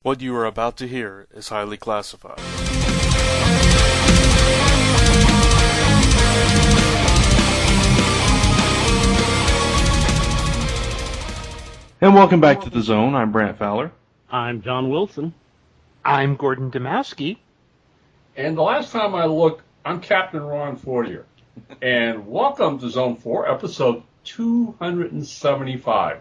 What you are about to hear is highly classified. And welcome back to The Zone. I'm Brant Fowler. I'm John Wilson. I'm Gordon Demowski. And the last time I looked, I'm Captain Ron Fortier. And welcome to Zone 4, episode 275.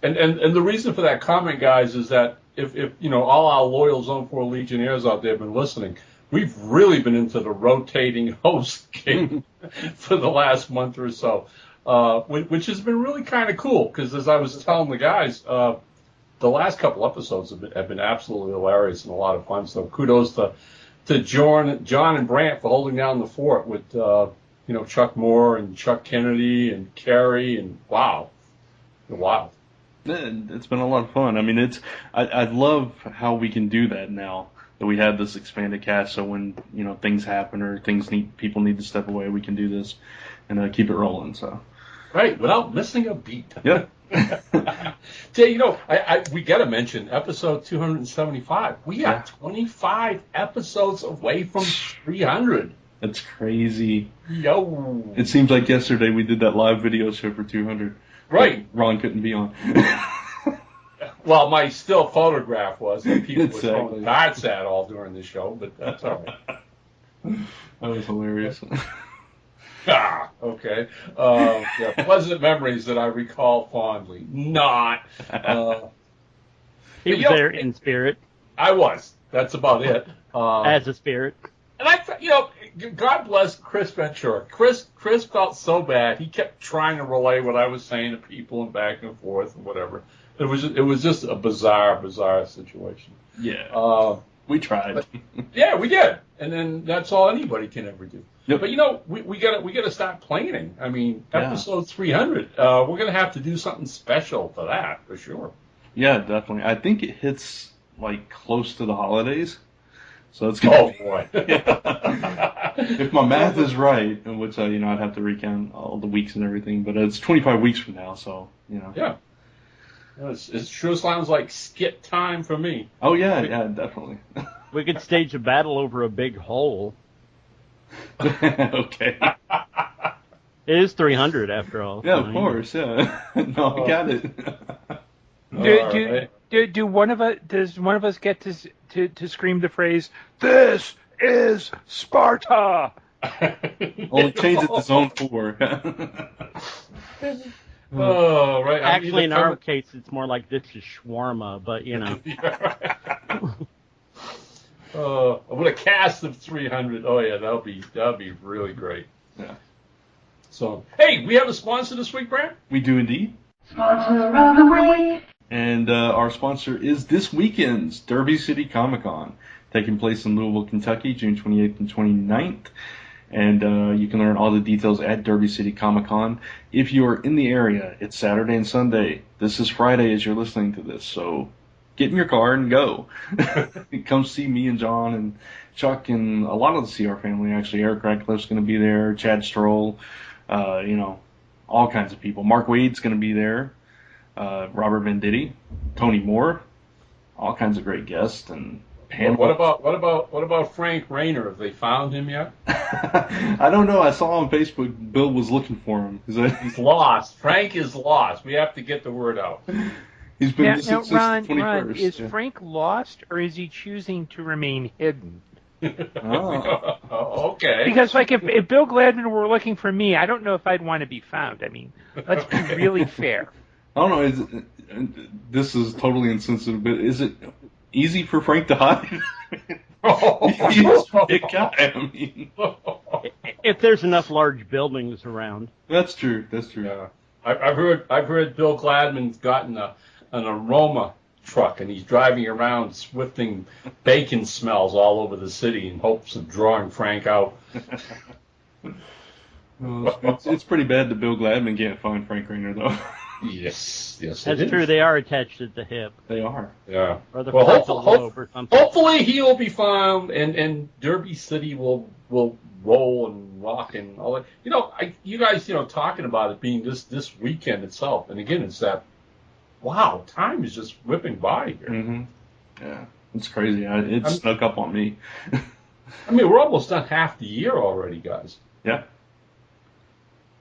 And the reason for that comment, guys, is that if you know, all our loyal Zone 4 Legionnaires out there have been listening, we've really been into the rotating host game for the last month or so, which has been really kind of cool, because as I was telling the guys, the last couple episodes have been absolutely hilarious and a lot of fun. So kudos to John and Brant for holding down the fort with Chuck Moore and Chuck Kennedy and Carrie, and wow. It's been a lot of fun. I mean, I love how we can do that now that we have this expanded cast. So when things happen or people need to step away, we can do this and keep it rolling. So right, without missing a beat. Yeah. We got to mention episode 275. We are 25 episodes away from 300. That's crazy. Yo. It seems like yesterday we did that live video show for 200. Right. Ron couldn't be on. Well, my still photograph was that people Exactly. were throwing darts at all during the show, but that's all right. That was hilarious. Okay. Pleasant memories that I recall fondly. Not. He was there in spirit. I was. That's about it. As a spirit. And God bless Chris Ventura. Chris felt so bad. He kept trying to relay what I was saying to people and back and forth and whatever. It was just a bizarre situation. Yeah. We tried. Yeah, we did. And then that's all anybody can ever do. Yep. But we gotta start planning. I mean, episode 300. We're gonna have to do something special for that for sure. Yeah, definitely. I think it hits like close to the holidays. So it's gonna be, boy! if my math is right, in which I'd have to recount all the weeks and everything, but it's 25 weeks from now, so Yeah, it sure sounds like skit time for me. Oh yeah, definitely. We could stage a battle over a big hole. Okay. It is 300 after all. Yeah, of course. Yeah. No, I got it. Does one of us get to scream the phrase, "This is Sparta"? Only change it to Zone 4. Oh, right. Actually, in our case, it's more like this is shawarma, but With a cast of 300. Oh yeah, that'll be really great. Yeah. So, hey, we have a sponsor this week, Brant? We do indeed. Sponsor of the week. And our sponsor is this weekend's Derby City Comic Con, taking place in Louisville, Kentucky, June 28th and 29th. And you can learn all the details at Derby City Comic Con. If you are in the area, it's Saturday and Sunday. This is Friday as you're listening to this, so get in your car and go. Come see me and John and Chuck and a lot of the CR family, actually. Eric Radcliffe's going to be there, Chad Stroll, all kinds of people. Mark Wade's going to be there. Robert Venditti, Tony Moore, all kinds of great guests and panel. What about Frank Rayner? Have they found him yet? I don't know. I saw on Facebook Bill was looking for him. He's lost. Frank is lost. We have to get the word out. He's been missing since the 21st. Ron, is Frank lost, or is he choosing to remain hidden? Oh. Okay. Because, if Bill Gladman were looking for me, I don't know if I'd want to be found. I mean, let's be really fair. I don't know. This is totally insensitive, but is it easy for Frank to hide? He's a big guy. I mean, if there's enough large buildings around. That's true. Yeah. I've heard Bill Gladman's gotten an aroma truck, and he's driving around swifting bacon smells all over the city in hopes of drawing Frank out. It's pretty bad that Bill Gladman can't find Frank Rayner, though. Yes. That's true. They are attached at the hip. They are. Yeah. Or the frontal lobe or something. Hopefully he'll be found, and Derby City will roll and rock and all that. You guys, talking about it being this weekend itself, and again, it's that. Wow, time is just whipping by here. Mm-hmm. Yeah. It's crazy. It snuck up on me. I mean, we're almost done half the year already, guys. Yeah.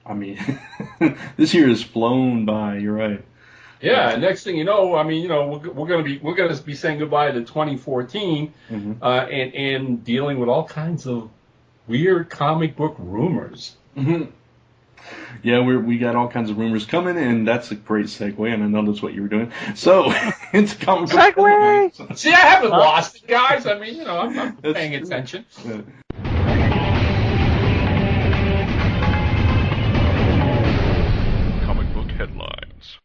I mean, this year has flown by. You're right. Yeah, and next thing you know, I mean, we're gonna be saying goodbye to 2014, and dealing with all kinds of weird comic book rumors. Mm-hmm. Yeah, we got all kinds of rumors coming, and that's a great segue, and I know that's what you were doing. So, it's comic book segue. See, I haven't lost it, guys. I mean, I'm paying attention. Yeah. Comic book headlines.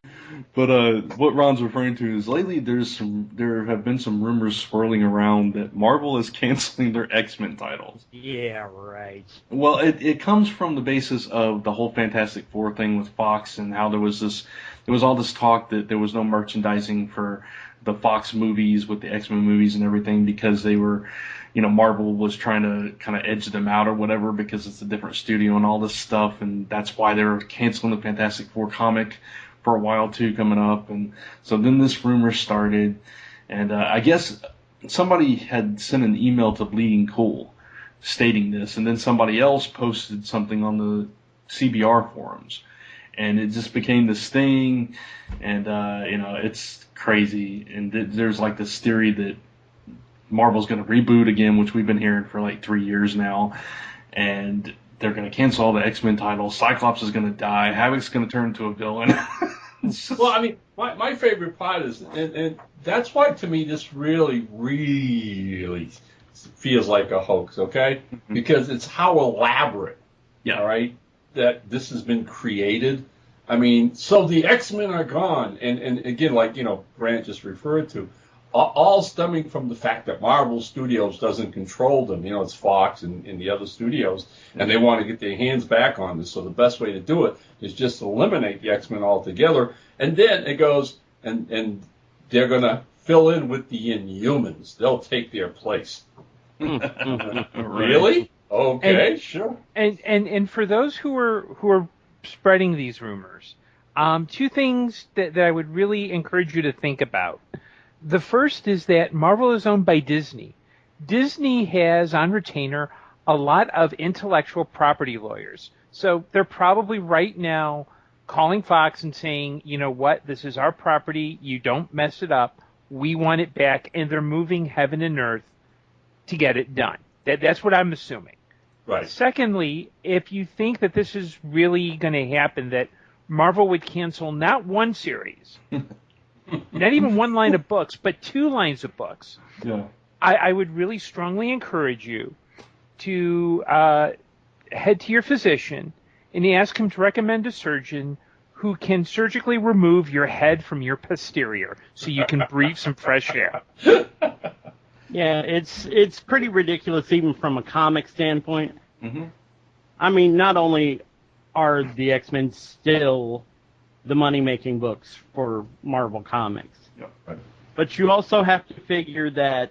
But what Ron's referring to is lately there have been some rumors swirling around that Marvel is canceling their X-Men titles. Yeah, right. Well, it comes from the basis of the whole Fantastic Four thing with Fox and how there was all this talk that there was no merchandising for the Fox movies with the X-Men movies and everything because they were, Marvel was trying to kind of edge them out or whatever because it's a different studio and all this stuff, and that's why they're canceling the Fantastic Four comic for a while too coming up. And so then this rumor started, and I guess somebody had sent an email to Bleeding Cool stating this, and then somebody else posted something on the CBR forums, and it just became this thing, and it's crazy. And there's like this theory that Marvel's going to reboot again, which we've been hearing for like 3 years now, and they're going to cancel all the X-Men titles. Cyclops is going to die. Havoc's going to turn into a villain. Well, I mean, my favorite part is, and that's why to me this really, really feels like a hoax, okay? Mm-hmm. Because it's how elaborate, all right, that this has been created. I mean, so the X-Men are gone, and again, like, Grant just referred to, all stemming from the fact that Marvel Studios doesn't control them. It's Fox and the other studios, and they want to get their hands back on this. So the best way to do it is just eliminate the X-Men altogether. And then it goes, and they're going to fill in with the Inhumans. They'll take their place. Really? Okay, sure. And for those who are spreading these rumors, two things that I would really encourage you to think about. The first is that Marvel is owned by Disney. Disney has on retainer a lot of intellectual property lawyers. So they're probably right now calling Fox and saying, you know what, this is our property. You don't mess it up. We want it back. And they're moving heaven and earth to get it done. That's what I'm assuming. Right. Secondly, if you think that this is really going to happen, that Marvel would cancel not one series, not even one line of books, but 2 lines of books. Yeah. I would really strongly encourage you to head to your physician and ask him to recommend a surgeon who can surgically remove your head from your posterior so you can breathe some fresh air. Yeah, it's pretty ridiculous even from a comic standpoint. Mm-hmm. I mean, not only are the X-Men still the money-making books for Marvel Comics. Yeah, right. But you also have to figure that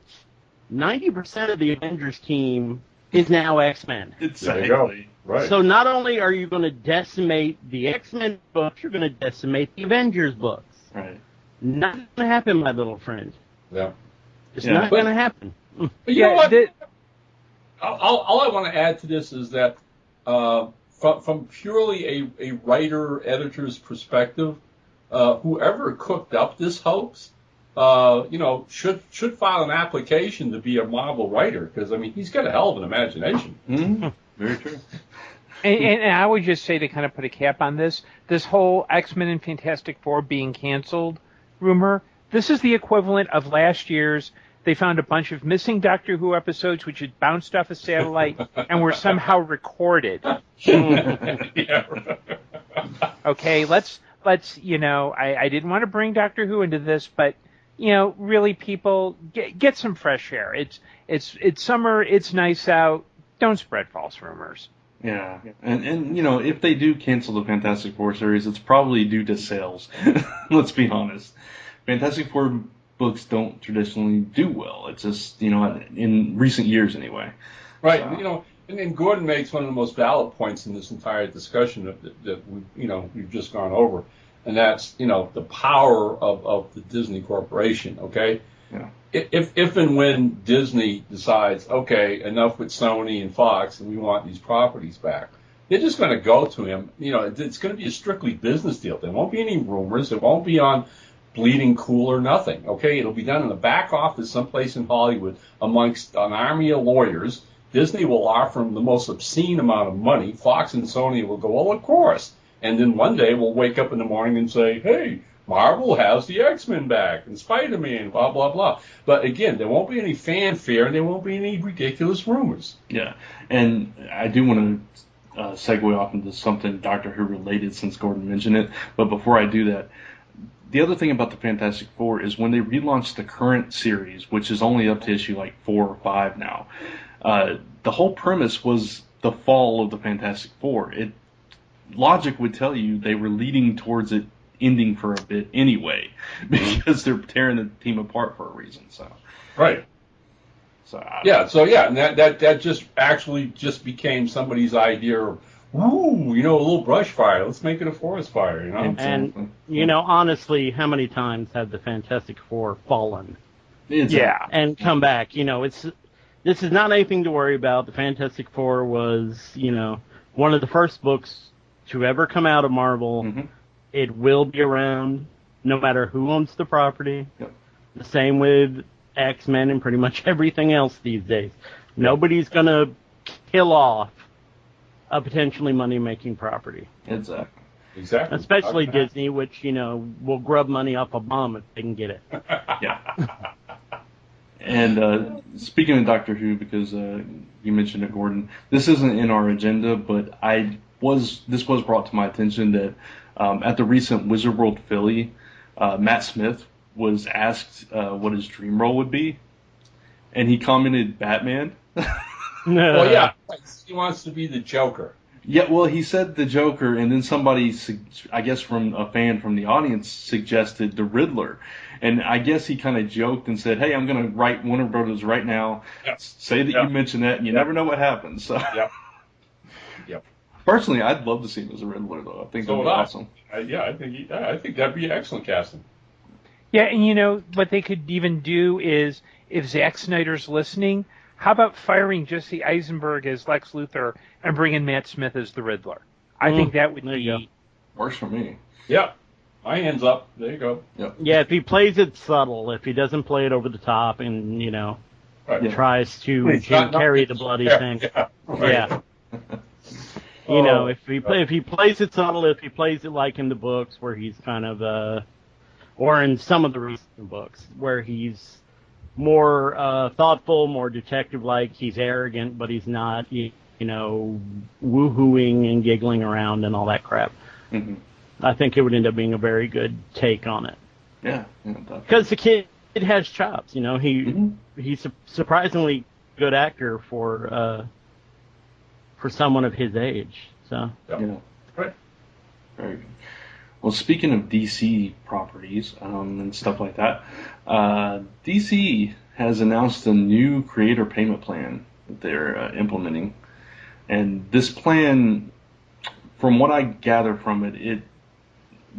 90% of the Avengers team is now X-Men. Exactly. There you go. Right. So not only are you going to decimate the X-Men books, you're going to decimate the Avengers books. Right. Not going to happen, my little friend. Yeah. It's not going to happen. But you know what? All I want to add to this is that from purely a writer-editor's perspective, whoever cooked up this hoax, should file an application to be a Marvel writer, because, I mean, he's got a hell of an imagination. Mm-hmm. Very true. And I would just say, to kind of put a cap on this whole X-Men and Fantastic Four being canceled rumor, this is the equivalent of last year's. They found a bunch of missing Doctor Who episodes which had bounced off a satellite and were somehow recorded. Yeah. Okay, let's I didn't want to bring Doctor Who into this, but really, people, get some fresh air. It's summer, it's nice out. Don't spread false rumors. Yeah, and if they do cancel the Fantastic Four series, it's probably due to sales. Let's be honest. Fantastic Four books don't traditionally do well. It's just, in recent years anyway. Right. So. And Gordon makes one of the most valid points in this entire discussion that we've just gone over, and that's the power of the Disney Corporation. Okay, Yeah. If and when Disney decides, okay, enough with Sony and Fox, and we want these properties back, they're just going to go to him. It's going to be a strictly business deal. There won't be any rumors. It won't be on Bleeding Cool or nothing. Okay, it'll be done in the back office someplace in Hollywood amongst an army of lawyers. Disney will offer him the most obscene amount of money. Fox and Sony will go, well, of course. And then one day we'll wake up in the morning and say, hey, Marvel has the X-Men back and Spider-Man, blah, blah, blah. But again, there won't be any fanfare and there won't be any ridiculous rumors. Yeah, and I do want to segue off into something Doctor Who related since Gordon mentioned it. But before I do that, the other thing about the Fantastic Four is when they relaunched the current series, which is only up to issue like 4 or 5 now, the whole premise was the fall of the Fantastic Four. Logic would tell you they were leading towards it ending for a bit anyway, because they're tearing the team apart for a reason. So right. And that just became somebody's idea of, ooh, a little brush fire. Let's make it a forest fire, And honestly, how many times have the Fantastic Four fallen? Yeah. And come back. This is not anything to worry about. The Fantastic Four was, one of the first books to ever come out of Marvel. Mm-hmm. It will be around no matter who owns the property. Yep. The same with X-Men and pretty much everything else these days. Nobody's going to kill off a potentially money-making property. Exactly. Especially Disney, which, will grub money off a bomb if they can get it. Yeah. And speaking of Doctor Who, because you mentioned it, Gordon, this isn't in our agenda, but this was brought to my attention that at the recent Wizard World Philly, Matt Smith was asked what his dream role would be, and he commented Batman. Well, yeah, he wants to be the Joker. Yeah, well, he said the Joker, and then somebody, I guess from a fan from the audience, suggested the Riddler. And I guess he kind of joked and said, hey, I'm going to write Warner Brothers right now, say that you mentioned that, and you never know what happens. So. Yep. Personally, I'd love to see him as a Riddler, though. I think that would be awesome. I think that'd be excellent casting. Yeah, and what they could even do is, if Zack Snyder's listening, how about firing Jesse Eisenberg as Lex Luthor and bringing Matt Smith as the Riddler? I think that would be... Works for me. Yeah. My hand's up. There you go. Yep. Yeah, if he plays it subtle, if he doesn't play it over the top and, tries to carry the bloody thing. Yeah. If he plays it subtle, if he plays it like in the books where he's kind of, or in some of the recent books where he's more thoughtful, more detective-like, he's arrogant, but he's not, woo-hooing and giggling around and all that crap. Mm-hmm. I think it would end up being a very good take on it. Yeah. Because the kid has chops, he's a surprisingly good actor for someone of his age. So yeah, right. Very good. Well, speaking of DC properties and stuff like that, DC has announced a new creator payment plan that they're implementing, and this plan, from what I gather from it,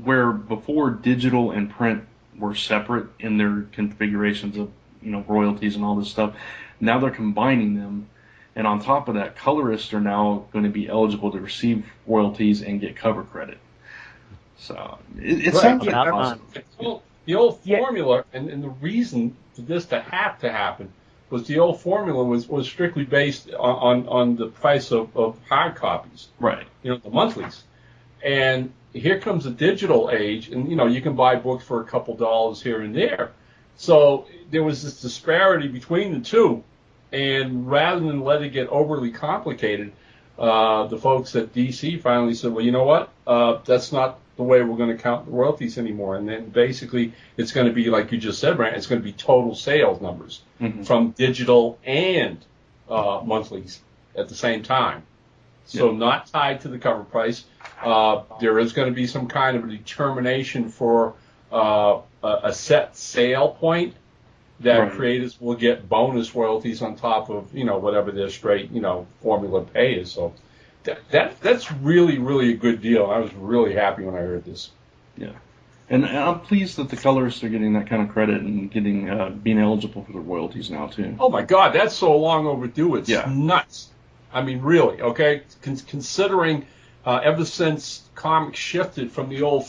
where before digital and print were separate in their configurations of royalties and all this stuff, now they're combining them. And on top of that, colorists are now going to be eligible to receive royalties and get cover credit. So it sounds like awesome. The old formula, and the reason for this to have to happen was the old formula was strictly based on the price of hard copies. Right. The monthlies. And here comes the digital age, and you can buy books for a couple dollars here and there. So there was this disparity between the two. And rather than let it get overly complicated, the folks at DC finally said, well, you know what? That's not the way we're going to count the royalties anymore. And then basically it's going to be, like you just said, Brant, it's going to be total sales numbers from digital and monthlies at the same time. So not tied to the cover price. There is going to be some kind of a determination for a set sale point that creators will get bonus royalties on top of, whatever their straight, formula pay is. So that's really, really a good deal. I was really happy when I heard this. Yeah. And I'm pleased that the colorists are getting that kind of credit and getting being eligible for the royalties now too. Oh my God, that's so long overdue. It's Yeah. nuts. I mean, really, okay? Considering ever since comics shifted from the old,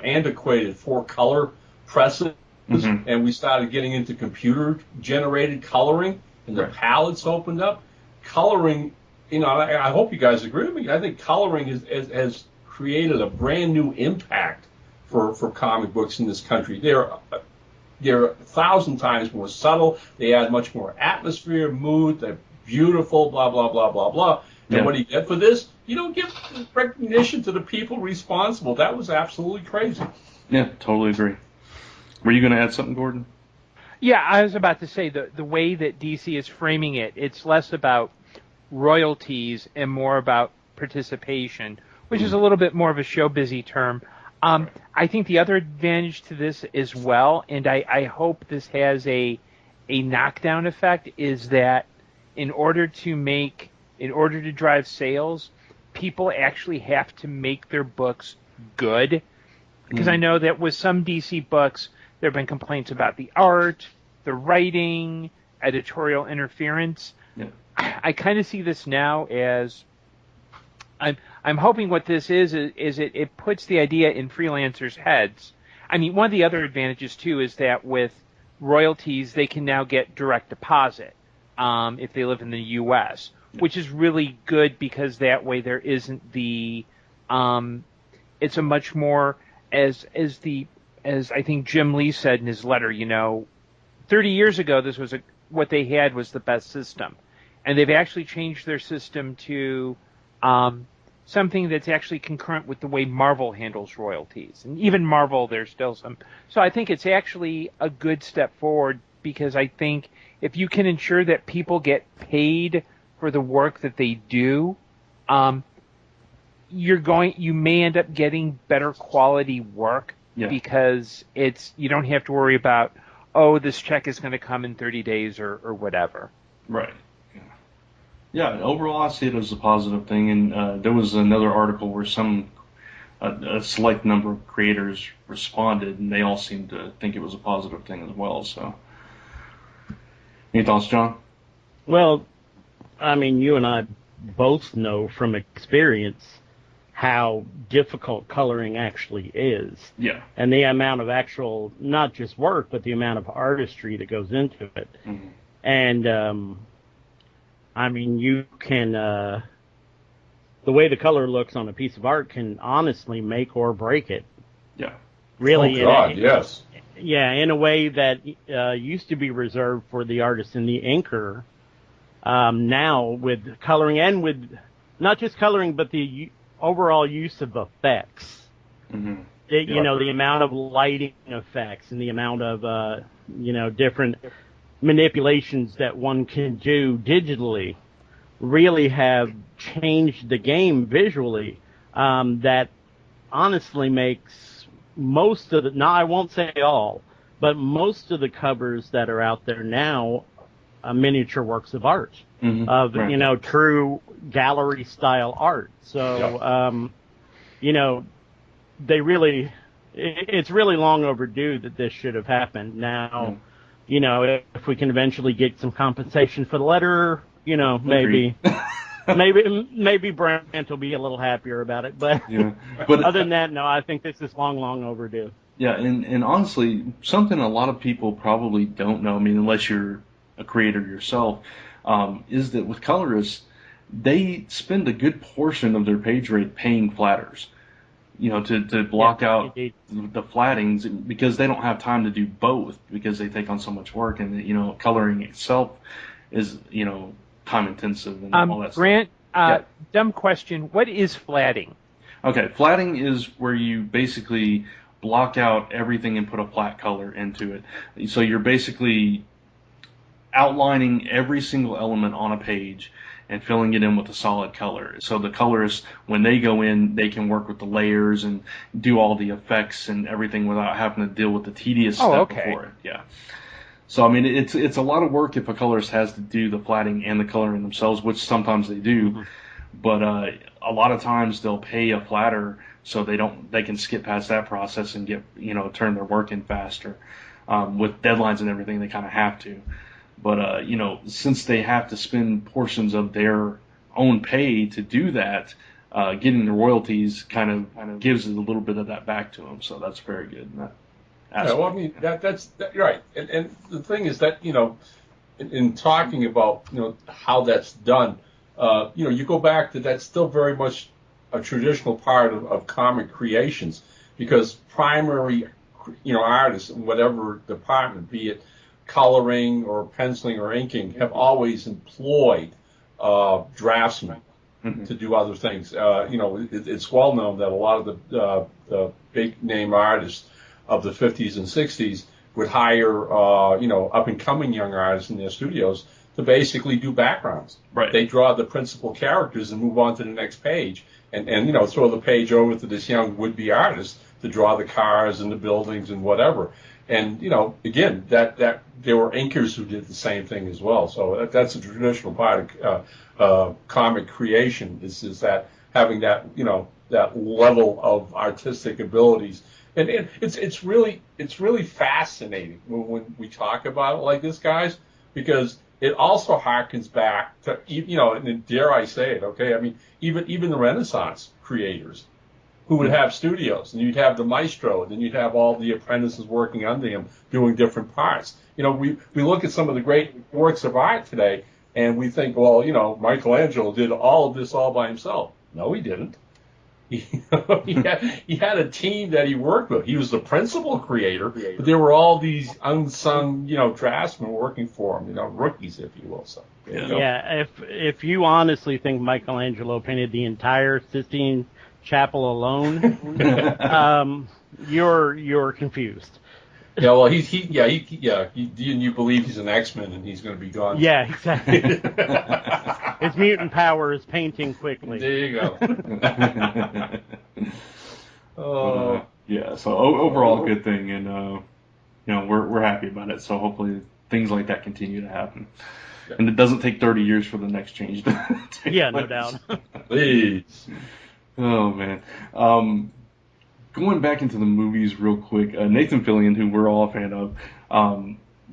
antiquated 4-color presses, and we started getting into computer-generated coloring, and the Right. palettes opened up, coloring, I hope you guys agree with me. I think coloring has created a brand new impact for comic books in this country. They're 1,000 times more subtle. They add much more atmosphere, mood. They're beautiful, blah, blah, blah, blah, blah. And what do you get for this? You don't give recognition to the people responsible. That was absolutely crazy. Yeah, totally agree. Were you going to add something, Gordon? Yeah, I was about to say the way that DC is framing it, it's less about royalties and more about participation, which is a little bit more of a show-busy term. I think the other advantage to this as well, and I hope this has a knockdown effect, is that in order to drive sales, people actually have to make their books good. Because I know that with some DC books, there have been complaints about the art, the writing, editorial interference. Yeah. I kind of see this now as I'm hoping what this is it puts the idea in freelancers' heads. I mean, one of the other advantages too is that with royalties, they can now get direct deposit if they live in the U.S., which is really good because that way there isn't the it's a much more as I think Jim Lee said in his letter, 30 years ago this was what they had was the best system, and they've actually changed their system to something that's actually concurrent with the way Marvel handles royalties. And even Marvel, there's still some. So I think it's actually a good step forward because I think if you can ensure that people get paid for the work that they do, you may end up getting better quality work because you don't have to worry about, this check is going to come in 30 days or whatever. Right. Yeah, overall I see it as a positive thing, and there was another article where a select number of creators responded, and they all seemed to think it was a positive thing as well. So, any thoughts, John? Well, I mean, you and I both know from experience how difficult coloring actually is. Yeah. And the amount of actual, not just work, but the amount of artistry that goes into it. Mm-hmm. And, I mean, you can, the way the color looks on a piece of art can honestly make or break it. Yeah. Really. Oh, God, yes. Yeah, in a way that used to be reserved for the artist and the inker. Now with coloring and with not just coloring, but the overall use of effects. Mm-hmm. The amount of lighting effects and the amount of, different manipulations that one can do digitally really have changed the game visually. That honestly makes most of I won't say all, but most of the covers that are out there now miniature works of art, of, true gallery style art. So, it's really long overdue that this should have happened. Now, if we can eventually get some compensation for the letterer, maybe, maybe Brent will be a little happier about it. But, but other than that, no, I think this is long overdue. Yeah, and honestly, something a lot of people probably don't know, I mean, unless you're a creator yourself, is that with colorists, they spend a good portion of their page rate paying flatters, to block out the flattings, because they don't have time to do both because they take on so much work, and coloring itself is time intensive and all that Grant, stuff. dumb question: what is flatting? Okay, flatting is where you basically block out everything and put a flat color into it. So you're basically outlining every single element on a page and filling it in with a solid color. So the colorists, when they go in, they can work with the layers and do all the effects and everything without having to deal with the tedious step before it. Yeah. So, I mean, it's a lot of work if a colorist has to do the flatting and the coloring themselves, which sometimes they do. but a lot of times they'll pay a flatter so they can skip past that process and get turn their work in faster. With deadlines and everything, they kind of have to. But since they have to spend portions of their own pay to do that, getting the royalties kind of gives it a little bit of that back to them. So that's very good. Yeah, well, I mean that's right. And the thing is that in talking about how that's done, you go back to that's still very much a traditional part of comic creations, because primary artists in whatever department, be it coloring or penciling or inking, have always employed draftsmen to do other things. It's well known that a lot of the big name artists of the 50s and 60s would hire up and coming young artists in their studios to basically do backgrounds. Right. They draw the principal characters and move on to the next page, and throw the page over to this young would-be artist to draw the cars and the buildings and whatever. And again, that there were inkers who did the same thing as well. So that's a traditional part of comic creation, is that having that that level of artistic abilities. And it's really fascinating when we talk about it like this, guys, because it also harkens back to and dare I say it, okay? I mean, even the Renaissance creators, who would have studios, and you'd have the maestro, and then you'd have all the apprentices working under him doing different parts. We look at some of the great works of art today, and we think, well, Michelangelo did all of this all by himself. No, he didn't. He had a team that he worked with. He was the principal creator, but there were all these unsung, draftsmen working for him, rookies, if you will. So, yeah, if you honestly think Michelangelo painted the entire Sistine Chapel alone, you're confused. Yeah, well, you believe he's an X-Men and he's going to be gone. Yeah, exactly. His mutant power is painting quickly. There you go. Yeah, so overall good thing, and we're happy about it. So hopefully things like that continue to happen, and it doesn't take 30 years for the next change to take Yeah, place. no doubt. Please. Oh man. Going back into the movies real quick, Nathan Fillion, who we're all a fan of,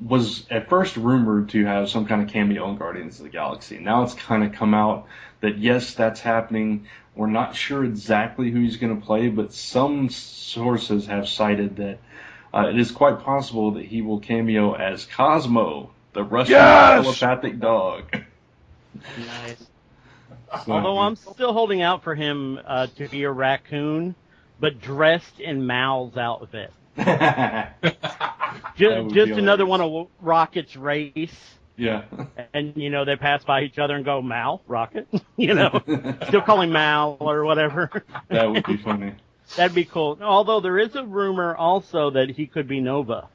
was at first rumored to have some kind of cameo in Guardians of the Galaxy. Now it's kind of come out that yes, that's happening. We're not sure exactly who he's going to play, but some sources have cited that it is quite possible that he will cameo as Cosmo, the Russian telepathic dog. Nice. Although I'm still holding out for him to be a raccoon, but dressed in Mal's outfit. just another one of Rocket's race. Yeah. And, they pass by each other and go, Mal, Rocket? Still call him Mal or whatever. That would be funny. That'd be cool. Although there is a rumor also that he could be Nova.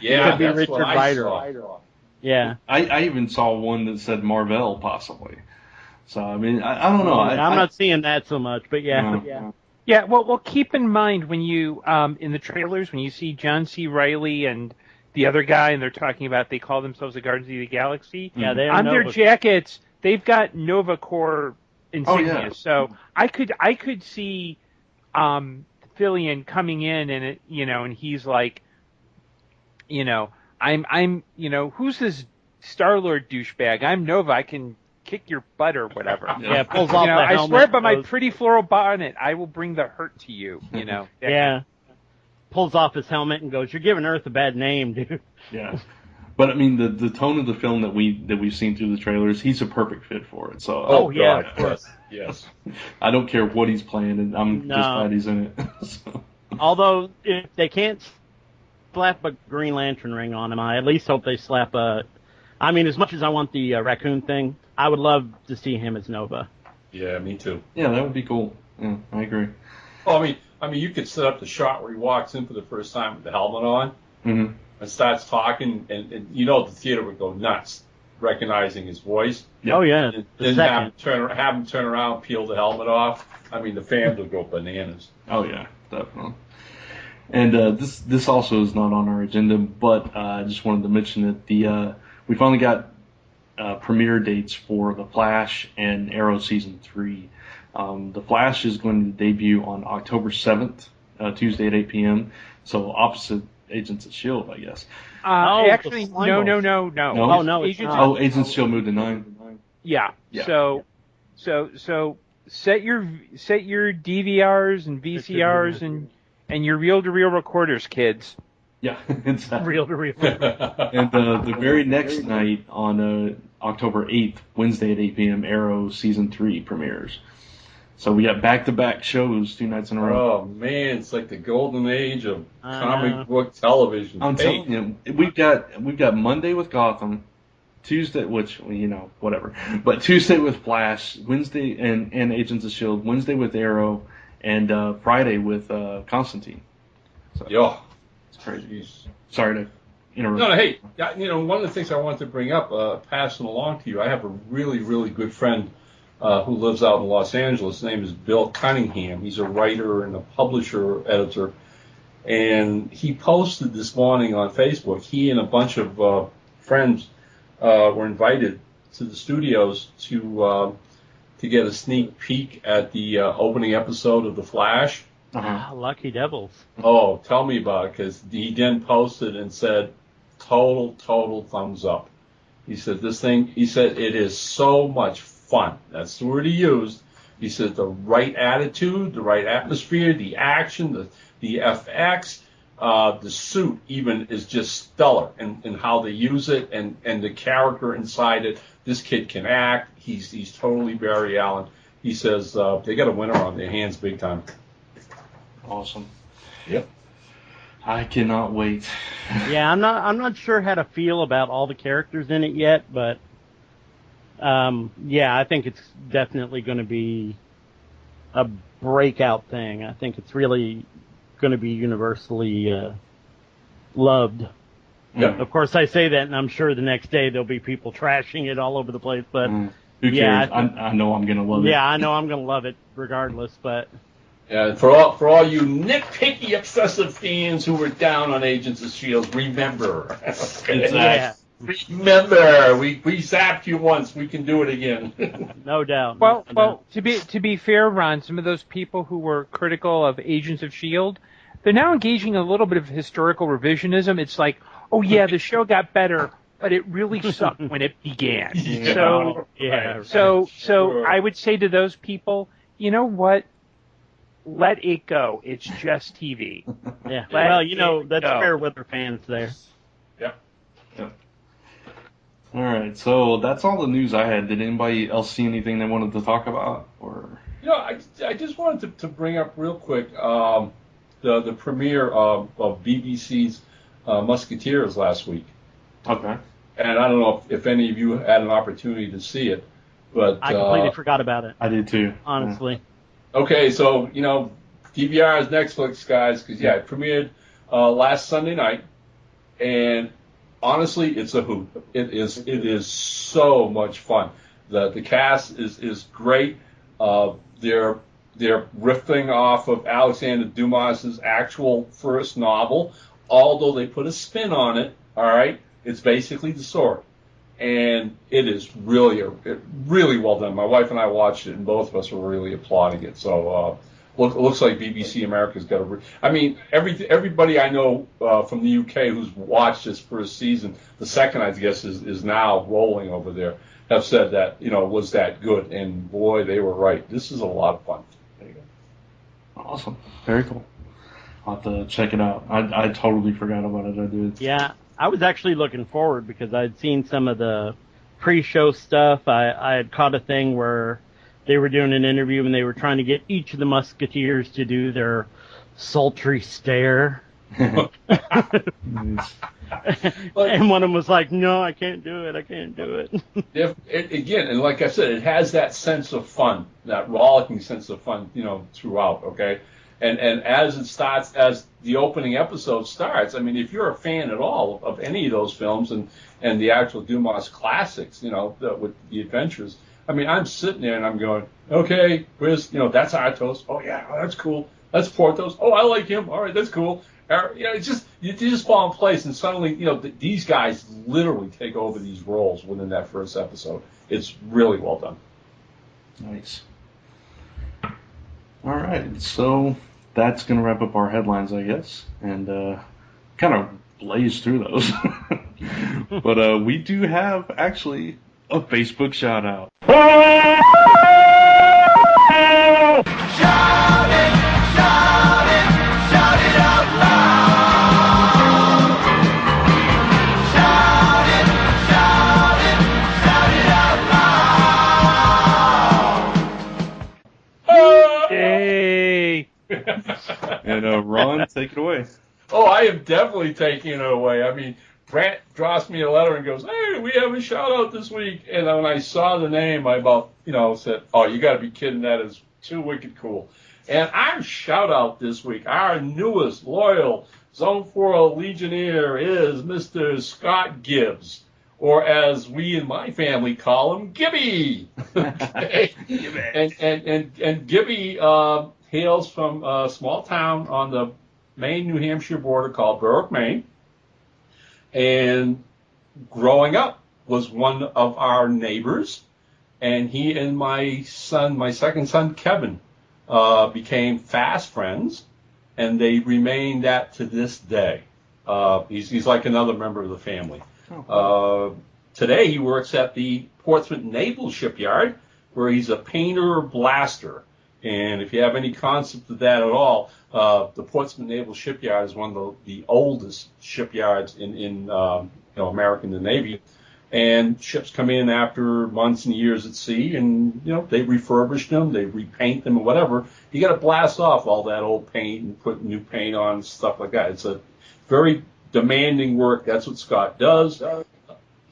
Yeah, he could be that's Richard what I Rider. saw. Yeah. I even saw one that said Marvel, possibly. So, I mean, I don't know. I'm not seeing that so much, but yeah. No. Yeah. Yeah, well, keep in mind when you, in the trailers, when you see John C. Reilly and the other guy, and they're talking about, they call themselves the Guardians of the Galaxy. Yeah, they have on their Nova. jackets, they've got Nova Corps insignia. Oh, yeah. So I could see Fillion coming in and and he's like, I'm who's this Star-Lord douchebag? I'm Nova. I can kick your butt or whatever. Yeah, pulls off the I helmet. swear by my pretty floral bonnet, I will bring the hurt to you. Yeah. Pulls off his helmet and goes, "You're giving Earth a bad name, dude." Yeah. But I mean, the tone of the film that we've seen through the trailers, he's a perfect fit for it. So Oh, yeah, God, of course. Yes. I don't care what he's playing, and I'm No. just glad he's in it. So. Although, if they can't slap a Green Lantern ring on him, I at least hope they slap a... I mean, as much as I want the raccoon thing, I would love to see him as Nova. Yeah, me too. Yeah, that would be cool. Yeah, I agree. Well, I mean, you could set up the shot where he walks in for the first time with the helmet on Mm-hmm. and starts talking, and the theater would go nuts, recognizing his voice. Yeah. Oh, yeah. And The then have second. him turn around, peel the helmet off. I mean, the fans would go bananas. Oh yeah, definitely. And this also is not on our agenda, but I just wanted to mention that we finally got premiere dates for The Flash and Arrow Season 3. The Flash is going to debut on October 7th, Tuesday at 8 p.m., so opposite Agents of S.H.I.E.L.D., I guess. Actually, no. No? Oh, no, it's Agents not. Oh, Agents of S.H.I.E.L.D. moved to 9. Yeah. Yeah. So set your DVRs and VCRs and your reel-to-reel recorders, kids. Yeah, exactly. Reel-to-reel. And the very next night on October 8th, Wednesday at 8 p.m., Arrow Season 3 premieres. So we got back-to-back shows 2 nights in a row. Oh, man, it's like the golden age of I comic know. book television. I'm telling you, we've got Monday with Gotham, Tuesday, which, whatever. But Tuesday with Flash, Wednesday and Agents of S.H.I.E.L.D., Wednesday with Arrow, and Friday with Constantine. So, Yeah. it's crazy. Jeez. Sorry to interrupt. No, hey, one of the things I wanted to bring up, passing along to you, I have a really, really good friend who lives out in Los Angeles. His name is Bill Cunningham. He's a writer and a publisher, editor. And he posted this morning on Facebook, he and a bunch of friends were invited to the studios to get a sneak peek at the opening episode of The Flash. Uh-huh. Lucky devils. Oh, tell me about it, because he then posted and said, total thumbs up. He said, it is so much fun. That's the word he used. He said, the right attitude, the right atmosphere, the action, the FX, the suit even is just stellar in how they use it and the character inside it. This kid can act. He's totally Barry Allen. He says, they got a winner on their hands big time. Awesome. Yep. I cannot wait. Yeah, I'm not sure how to feel about all the characters in it yet, but I think it's definitely going to be a breakout thing. I think it's really going to be universally loved. Yeah. Of course, I say that, and I'm sure the next day there'll be people trashing it all over the place. But Who cares? yeah, I know I'm going to love it. Yeah, I know I'm going to love it regardless. But Yeah, for all you nitpicky, obsessive fans who were down on Agents of S.H.I.E.L.D., remember. yeah, Remember, we zapped you once. We can do it again. no doubt. Well, to be fair, Ron, some of those people who were critical of Agents of S.H.I.E.L.D., they're now engaging in a little bit of historical revisionism. It's like, oh yeah, the show got better, but it really sucked when it began. Yeah. So, yeah, so Sure. I would say to those people, you know what? Let it go. It's just TV. yeah. Let Well, it that's go. fair weather fans there. Yep. All right, so that's all the news I had. Did anybody else see anything they wanted to talk about? Or I just wanted to bring up real quick the premiere of BBC's Musketeers last week. okay, And I don't know if any of you had an opportunity to see it, but I completely forgot about it, I did too. honestly. okay, so DVR is Netflix, guys, because it premiered last Sunday night, and honestly, it's a hoot. It is so much fun. The cast is great. They're riffing off of Alexander Dumas's actual first novel, although they put a spin on it. All right, it's basically the sword, and it is really well done. My wife and I watched it, and both of us were really applauding it. So looks like BBC America's got everybody I know from the UK who's watched this first season. The second, I guess, is now rolling over there. Have said that was that good, and boy, they were right. This is a lot of fun. There you go. Awesome, very cool. I'll have to check it out. I totally forgot about it. I did. Yeah, I was actually looking forward because I'd seen some of the pre-show stuff. I had caught a thing where they were doing an interview and they were trying to get each of the Musketeers to do their sultry stare. Nice. And one of them was like, no, I can't do it. I can't do it. Again, and like I said, it has that sense of fun, that rollicking sense of fun, throughout. Okay, and as it starts, as the opening episode starts, I mean, if you're a fan at all of any of those films and the actual Dumas classics, with the adventures, I mean, I'm sitting there and I'm going, okay, where's that's Athos. Oh yeah, that's cool. That's Porthos. Oh, I like him. All right, that's cool. It's just you just fall in place, and suddenly, these guys literally take over these roles within that first episode. It's really well done. Nice. All right, so that's going to wrap up our headlines, I guess, and kind of blaze through those. But we do have, actually, a Facebook shout-out. Shout it, shout it, shout it out loud. Shout it, shout it, shout it out loud. Yay! And Ron, take it away. Oh, I am definitely taking it away. I mean, Brant drops me a letter and goes, "Hey, we have a shout out this week." And when I saw the name, I about, said, "Oh, you got to be kidding. That is too wicked cool." And our shout out this week, our newest loyal Zone 4 Legionnaire is Mr. Scott Gibbs, or as we in my family call him, Gibby. Okay? And Gibby hails from a small town on the Maine-New Hampshire border called Berwick, Maine. And growing up was one of our neighbors, and he and my second son, Kevin, became fast friends, and they remain that to this day. He's like another member of the family. Today he works at the Portsmouth Naval Shipyard, where he's a painter blaster. And if you have any concept of that at all, the Portsmouth Naval Shipyard is one of the oldest shipyards in America, in the Navy. And ships come in after months and years at sea, and they refurbish them, they repaint them, or whatever. You got to blast off all that old paint and put new paint on, stuff like that. It's a very demanding work. That's what Scott does.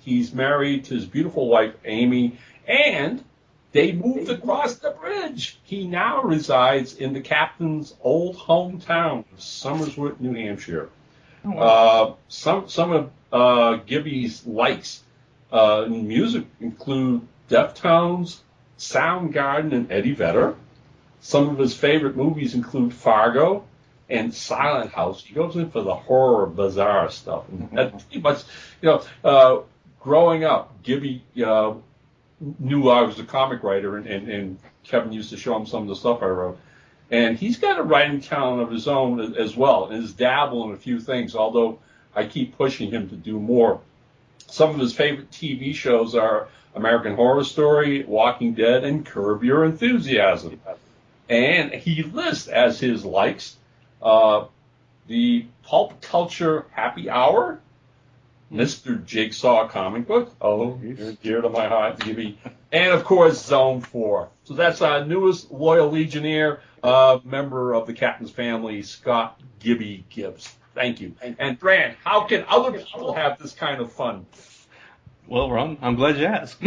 He's married to his beautiful wife Amy, and they moved across the bridge. He now resides in the captain's old hometown of Somersworth, New Hampshire. Some of Gibby's likes in music include Deftones, Soundgarden, and Eddie Vedder. Some of his favorite movies include Fargo and Silent House. He goes in for the horror, bizarre stuff. And that pretty much, growing up, Gibby knew I was a comic writer, and Kevin used to show him some of the stuff I wrote. And he's got a writing talent of his own as well, and has dabbled in a few things, although I keep pushing him to do more. Some of his favorite TV shows are American Horror Story, Walking Dead, and Curb Your Enthusiasm. And he lists as his likes the Pulp Culture Happy Hour, Mr. Jigsaw comic book. Oh, you're dear to my heart, Gibby. And, of course, Zone 4. So that's our newest loyal Legionnaire, member of the Captain's family, Scott Gibby Gibbs. Thank you. And, Brand, how can other people have this kind of fun? Well, Ron, I'm glad you asked.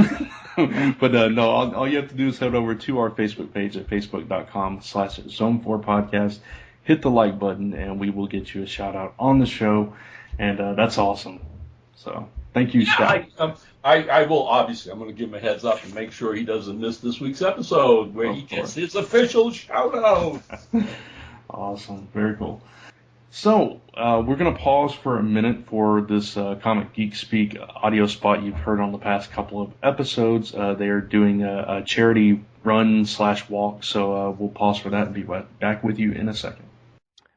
But no, all you have to do is head over to our Facebook page at facebook.com/Zone4Podcast. Hit the like button, and we will get you a shout-out on the show. And that's awesome. So, thank you, Scott. I will, obviously, I'm going to give him a heads up and make sure he doesn't miss this week's episode where he gets his official shout-out. Awesome. Very cool. So, we're going to pause for a minute for this Comic Geek Speak audio spot you've heard on the past couple of episodes. They are doing a charity run/walk, so we'll pause for that and be back with you in a second.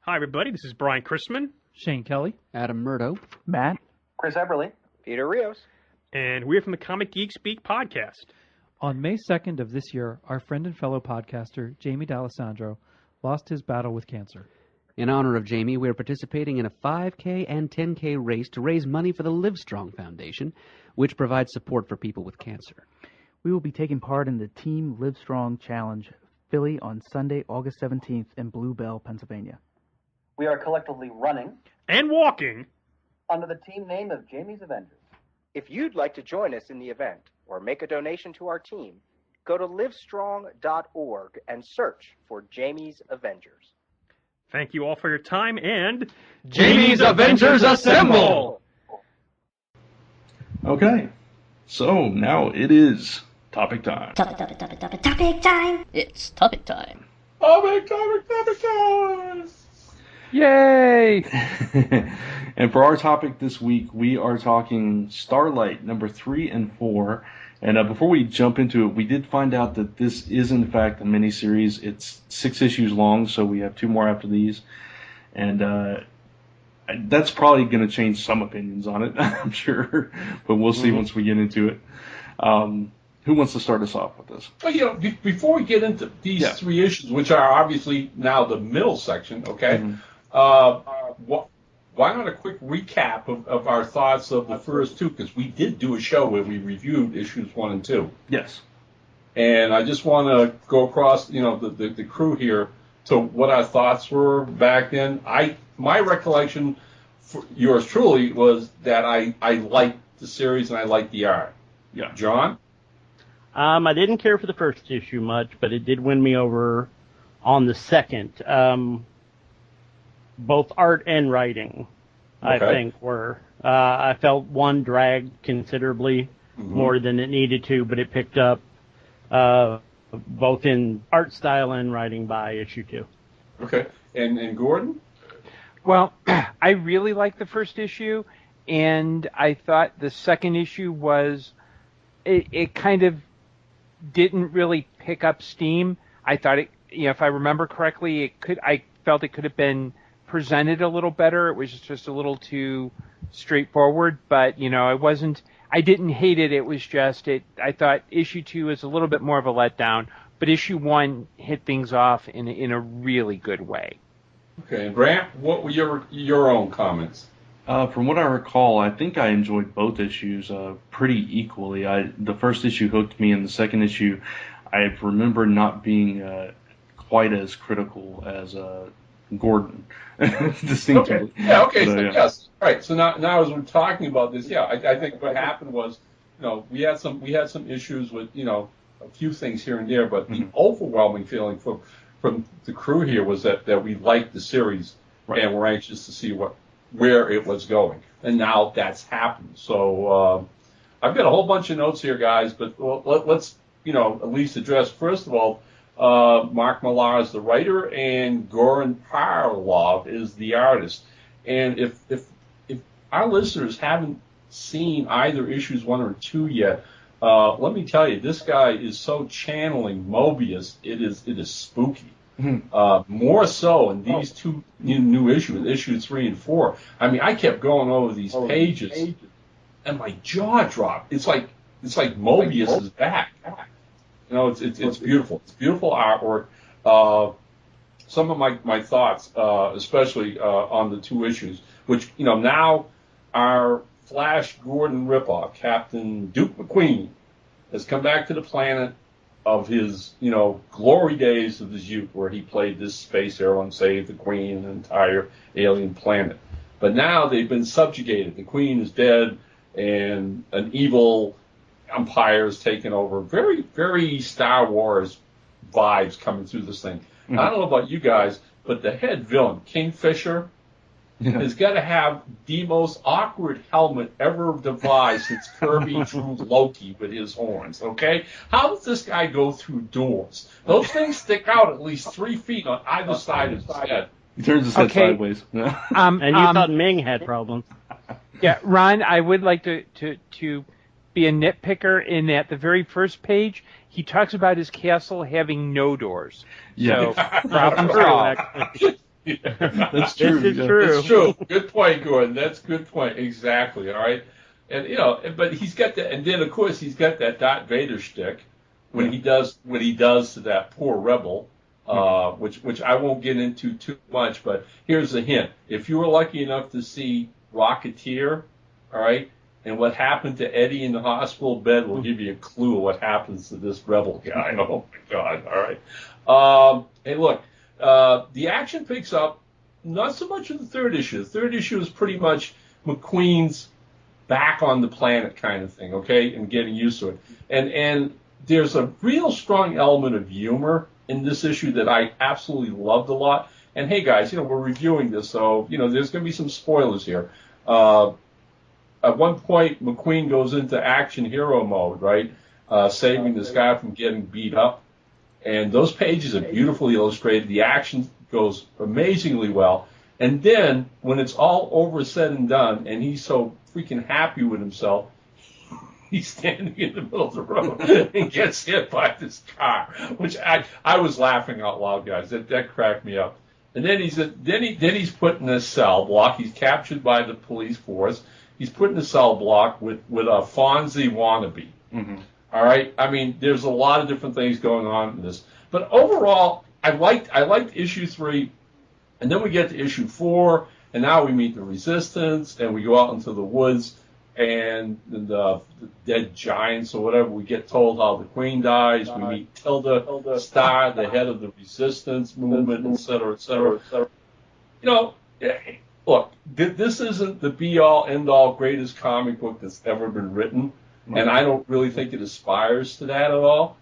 Hi, everybody. This is Brian Christman. Shane Kelly. Adam Murdo. Matt. Chris Eberly. Peter Rios. And we're from the Comic Geek Speak podcast. On May 2nd of this year, our friend and fellow podcaster, Jamie D'Alessandro, lost his battle with cancer. In honor of Jamie, we are participating in a 5K and 10K race to raise money for the Livestrong Foundation, which provides support for people with cancer. We will be taking part in the Team Livestrong Challenge, Philly, on Sunday, August 17th in Blue Bell, Pennsylvania. We are collectively running and walking under the team name of Jamie's Avengers. If you'd like to join us in the event or make a donation to our team, go to livestrong.org and search for Jamie's Avengers. Thank you all for your time, and Jamie's Avengers Assemble! Okay, so now it is topic time. Topic time! It's topic time. Topic time! Yay! And for our topic this week, we are talking Starlight, number 3 and 4. And before we jump into it, we did find out that this is, in fact, a miniseries. It's 6 issues long, so we have 2 more after these. And that's probably going to change some opinions on it, I'm sure. But we'll see once we get into it. Who wants to start us off with this? Well, before we get into these 3 issues, which are obviously now the middle section, okay, why not a quick recap of our thoughts of the first 2? Because we did do a show where we reviewed issues 1 and 2. Yes. And I just want to go across, the crew here to what our thoughts were back then. My recollection, for yours truly, was that I liked the series and I liked the art. Yeah. John? I didn't care for the first issue much, but it did win me over on the second. Both art and writing, I think, were. I felt one dragged considerably more than it needed to, but it picked up both in art style and writing by issue 2. Okay. And Gordon? Well, I really liked the first issue, and I thought the second issue was, it kind of didn't really pick up steam. I thought it, if I remember correctly, I felt it could have been presented a little better. It was just a little too straightforward, but I didn't hate it. It was just I thought issue 2 was a little bit more of a letdown, but issue 1 hit things off in a really good way. Okay, and Brant, what were your own comments? From what I recall, I think I enjoyed both issues pretty equally. The first issue hooked me, and the second issue, I remember not being quite as critical as Gordon, distinctly. Okay. Yeah. Okay. So, so yes. All right. So now as we're talking about this, I think what happened was, we had some issues with a few things here and there, but the overwhelming feeling from the crew here was that we liked the series and we're anxious to see where it was going, and now that's happened. So I've got a whole bunch of notes here, guys, but let's at least address first of all. Mark Millar is the writer, and Goran Parlov is the artist. And if our listeners haven't seen either issues 1 or 2 yet, let me tell you, this guy is so channeling Mobius. It is spooky. More so in these 2 new issues, issue 3 and 4. I mean, I kept going over these pages, and my jaw dropped. It's like Mobius is back. It's beautiful. It's beautiful artwork. Some of my thoughts, especially on the 2 issues, which now our Flash Gordon ripoff, Captain Duke McQueen, has come back to the planet of his glory days of his youth, where he played this space hero and saved the Queen and the entire alien planet. But now they've been subjugated. The Queen is dead, and an evil Empire's taken over. Very, very Star Wars vibes coming through this thing. I don't know about you guys, but the head villain, Kingfisher, has got to have the most awkward helmet ever devised since Kirby drew Loki with his horns, okay? How does this guy go through doors? Those things stick out at least 3 feet on either side of his head. He turns his head sideways. And you thought Ming had problems. Yeah, Ron, I would like to be a nitpicker in that the very first page, he talks about his castle having no doors. Yeah. So, problem solved. That's true. This is true. That's true. Good point, Gordon. That's a good point. Exactly. All right. And but he's got that, and then of course he's got that Darth Vader shtick when he does what he does to that poor rebel, which I won't get into too much. But here's a hint: if you were lucky enough to see Rocketeer, all right, and what happened to Eddie in the hospital bed will give you a clue of what happens to this rebel guy. Oh my God! All right. Hey, look. The action picks up not so much in the third issue. The third issue is pretty much McQueen's back on the planet kind of thing, okay, and getting used to it. And there's a real strong element of humor in this issue that I absolutely loved a lot. And hey, guys, we're reviewing this, so, there's going to be some spoilers here. At one point, McQueen goes into action hero mode, right, saving this guy from getting beat up. And those pages are beautifully illustrated. The action goes amazingly well. And then when it's all over, said and done, and he's so freaking happy with himself, he's standing in the middle of the road and gets hit by this car, which I was laughing out loud, guys. That cracked me up. And then he's put in a cell block. He's captured by the police force. He's put in a cell block with a Fonzie wannabe. Mm-hmm. All right. I mean, there's a lot of different things going on in this, but overall, I liked issue 3, and then we get to issue 4, and now we meet the Resistance, and we go out into the woods, and the dead giants or whatever. We get told how the Queen dies. We meet Tilda Starr, the head of the Resistance movement, et cetera, et cetera, et cetera. You know, look, this isn't the be-all, end-all, greatest comic book that's ever been written, and I don't really think it aspires to that at all.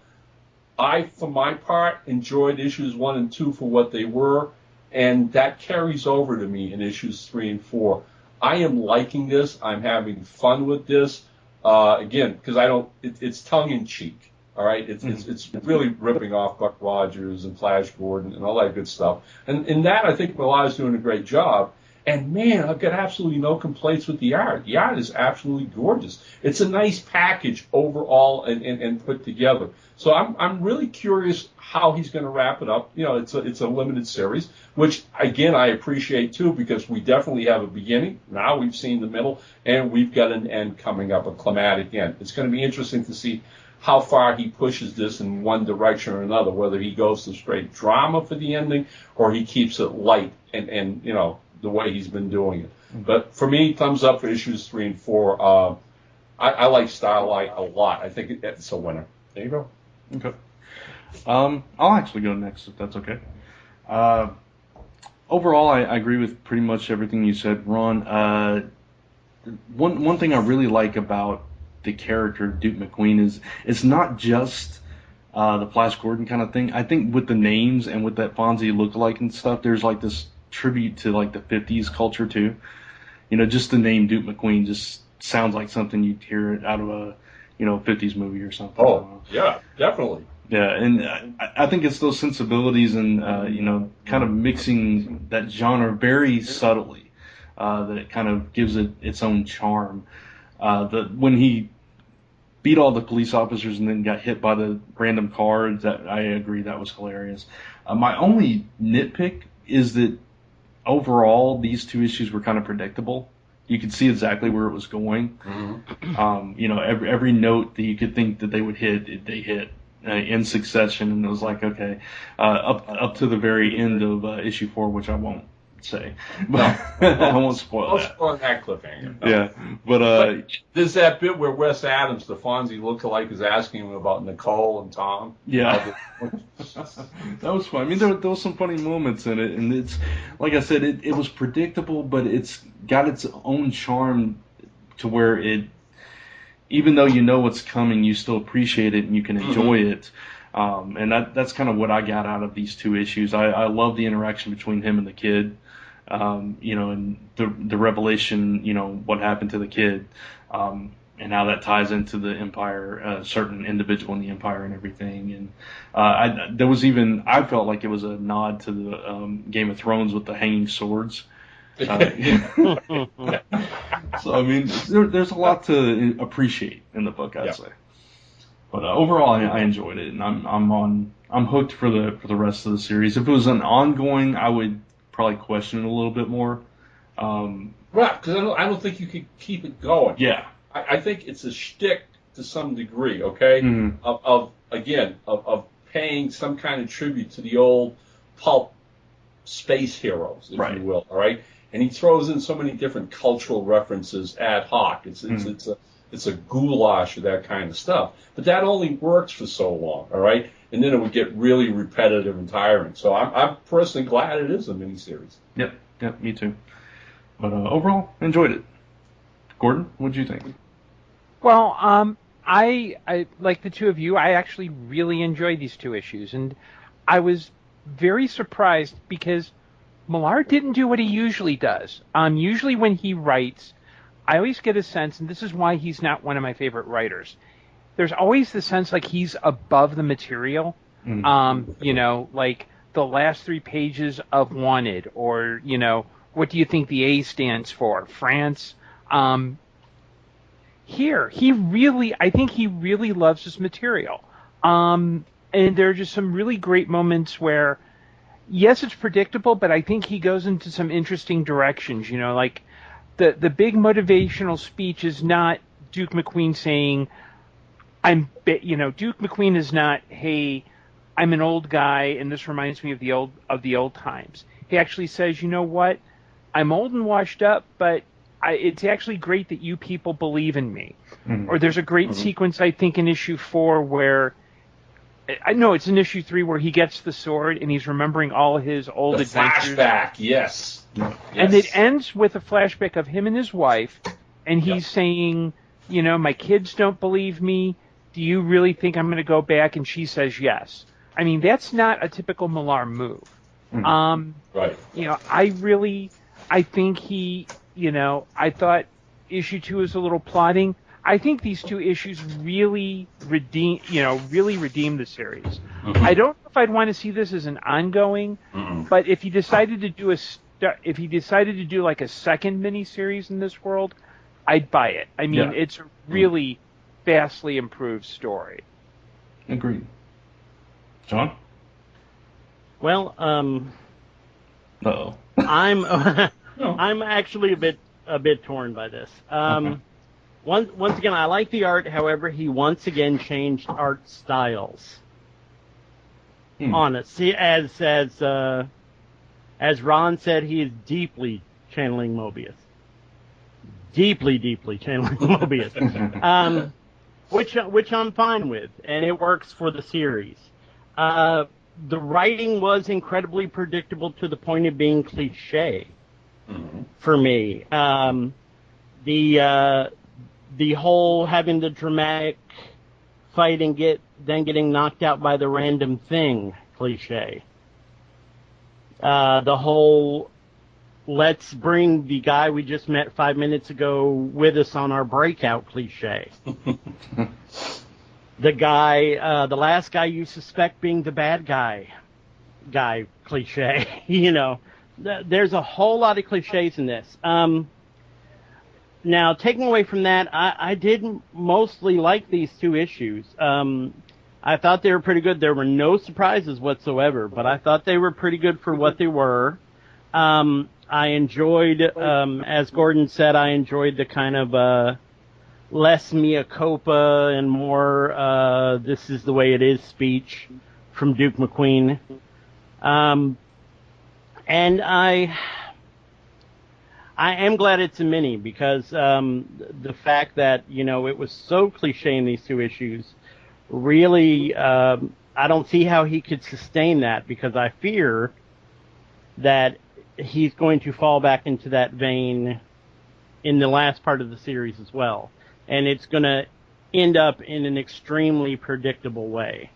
I, for my part, enjoyed issues 1 and 2 for what they were, and that carries over to me in issues 3 and 4. I am liking this. I'm having fun with this. Again, because it's tongue in cheek. All right, it's really ripping off Buck Rogers and Flash Gordon and all that good stuff. And in that, I think Millar's doing a great job. And man, I've got absolutely no complaints with the art. The art is absolutely gorgeous. It's a nice package overall and put together. So I'm really curious how he's going to wrap it up. You know, it's a limited series, which again I appreciate too, because we definitely have a beginning. Now we've seen the middle, and we've got an end coming up, a climatic end. It's going to be interesting to see how far he pushes this in one direction or another, whether he goes to straight drama for the ending or he keeps it light and you know, the way he's been doing it. But for me, thumbs up for issues 3 and 4. I like Starlight a lot. I think it's a winner. There you go. Okay. I'll actually go next if that's okay. Overall, I agree with pretty much everything you said, Ron. One thing I really like about the character of Duke McQueen is it's not just the Flash Gordon kind of thing. I think with the names and with that Fonzie lookalike and stuff, there's like this tribute to like the 50s culture too. You know, just the name Duke McQueen just sounds like something you'd hear out of a 50s movie or something. Oh, yeah, definitely. Yeah, and I think it's those sensibilities and kind of mixing that genre very subtly that it kind of gives it its own charm. When he beat all the police officers and then got hit by the random cars, that I agree that was hilarious. My only nitpick is that overall these 2 issues were kind of predictable. You could see exactly where it was going. Mm-hmm. Every note that you could think that they would hit, they hit in succession, and it was like, okay, up to the very end of issue 4, which I won't say, but I won't spoil that. I'll spoil that cliffhanger. Yeah, but there's that bit where Wes Adams, the Fonzie lookalike, is asking him about Nicole and Tom. Yeah, that was fun. I mean, there was some funny moments in it, and it's like I said, it was predictable, but it's got its own charm to where it, even though you know what's coming, you still appreciate it and you can enjoy it. And that's kind of what I got out of these 2 issues. I love the interaction between him and the kid. And the revelation, what happened to the kid, and how that ties into the Empire, a certain individual in the Empire and everything. And I felt like it was a nod to the Game of Thrones with the hanging swords. So I mean, there's a lot to appreciate in the book, I'd say. But overall, I enjoyed it, and I'm hooked for the rest of the series. If it was an ongoing, I would probably question it a little bit more. Right, because I don't think you could keep it going. Yeah, I think it's a shtick to some degree. Okay, mm-hmm. of paying some kind of tribute to the old pulp space heroes, if you will. All right, and he throws in so many different cultural references ad hoc. It's a goulash of that kind of stuff. But that only works for so long, all right? And then it would get really repetitive and tiring. So I'm personally glad it is a miniseries. Yep, me too. But overall, enjoyed it. Gordon, what did you think? Well, I like the 2 of you, I actually really enjoyed these 2 issues. And I was very surprised because Millar didn't do what he usually does. Usually when he writes, I always get a sense, and this is why he's not one of my favorite writers, there's always the sense like he's above the material. Like the last 3 pages of Wanted, or What do you think the A stands for? France. Here, I think he really loves this material. And there are just some really great moments where, yes, it's predictable, but I think he goes into some interesting directions. Like the big motivational speech is not Duke McQueen saying, Duke McQueen is not, hey, I'm an old guy and this reminds me of the old times. He actually says, you know what? I'm old and washed up, but it's actually great that you people believe in me. Mm-hmm. Or there's a great sequence, I think, in issue 4 where, I know it's in issue 3 where he gets the sword and he's remembering all his old adventures. Flashback, yes. And it ends with a flashback of him and his wife, and he's saying, my kids don't believe me. Do you really think I'm going to go back? And she says yes. I mean, that's not a typical Millar move. Mm-hmm. Right. I think I thought issue 2 is a little plotting. I think these 2 issues really redeem the series. Mm-hmm. I don't know if I'd want to see this as an ongoing, but if he decided to do like a second miniseries in this world, I'd buy it. I mean, it's a really vastly improved story. Agreed. John? Well, Uh-oh. I'm actually a bit torn by this. Once again, I like the art. However, he once again changed art styles on it. See, as Ron said, he is deeply channeling Mobius. Deeply channeling Mobius. Which I'm fine with, and it works for the series. The writing was incredibly predictable to the point of being cliche for me. The whole having the dramatic fight and then getting knocked out by the random thing cliche. The whole let's bring the guy we just met 5 minutes ago with us on our breakout cliche. The last guy you suspect being the bad guy cliche. There's a whole lot of cliches in this. Now, taking away from that, I did mostly like these 2 issues. I thought they were pretty good. There were no surprises whatsoever, but I thought they were pretty good for what they were. I enjoyed, as Gordon said, I enjoyed the kind of less mea culpa and more this is the way it is speech from Duke McQueen. And I am glad it's a mini because the fact that, it was so cliche in these 2 issues, really, I don't see how he could sustain that because I fear that he's going to fall back into that vein in the last part of the series as well. And it's going to end up in an extremely predictable way.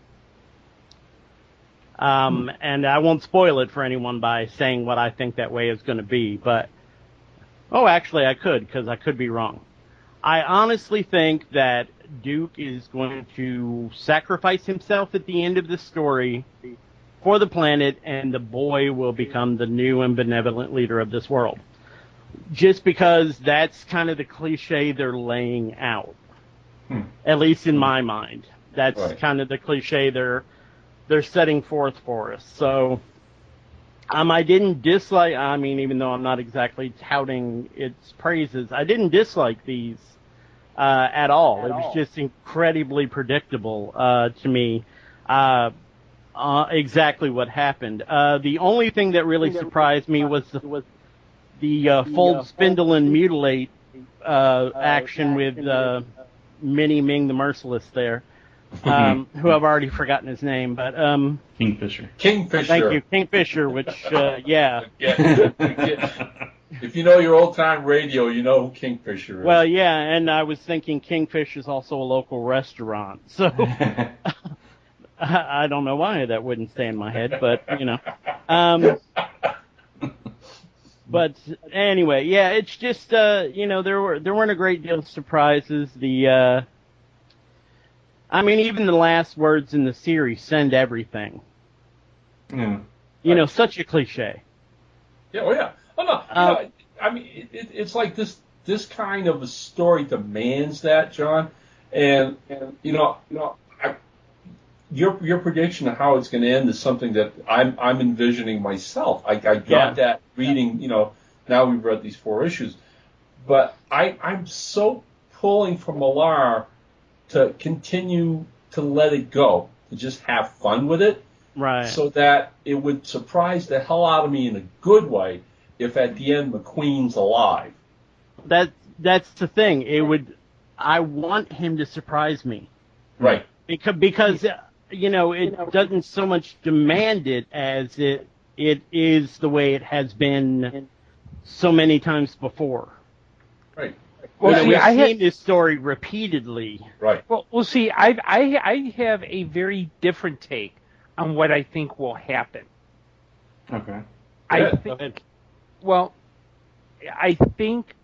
And I won't spoil it for anyone by saying what I think that way is going to be, but actually I could, because I could be wrong. I honestly think that Duke is going to sacrifice himself at the end of the story for the planet, and the boy will become the new and benevolent leader of this world. Just because that's kind of the cliche they're laying out. At least in my mind. That's kind of the cliche they're setting forth for us. So, I didn't dislike, even though I'm not exactly touting its praises, I didn't dislike these at all. It was just incredibly predictable to me exactly what happened. The only thing that really surprised me was the fold, spindle, and mutilate action with Minnie Ming the Merciless there. Who I've already forgotten his name, but Kingfisher. Kingfisher. Thank you, Kingfisher. Which, yeah. If you know your old time radio, you know who Kingfisher is. Well, yeah, and I was thinking Kingfish is also a local restaurant, so I don't know why that wouldn't stay in my head, but But anyway, yeah, it's just there weren't a great deal of surprises. Even the last words in the series, send everything. Yeah. Such a cliche. Yeah, oh yeah. Oh, no. I mean, it's like this kind of a story demands that, John, and your prediction of how it's going to end is something that I'm envisioning myself. I got that reading. Now we've read these 4 issues, but I'm so pulling for Millar to continue to let it go, to just have fun with it, right? So that it would surprise the hell out of me in a good way if at the end McQueen's alive. That's the thing. I want him to surprise me, right? Because it doesn't so much demand it as it is the way it has been so many times before. Right. Well, we've seen this story repeatedly. Right. Well, see, I have a very different take on what I think will happen. Okay. I think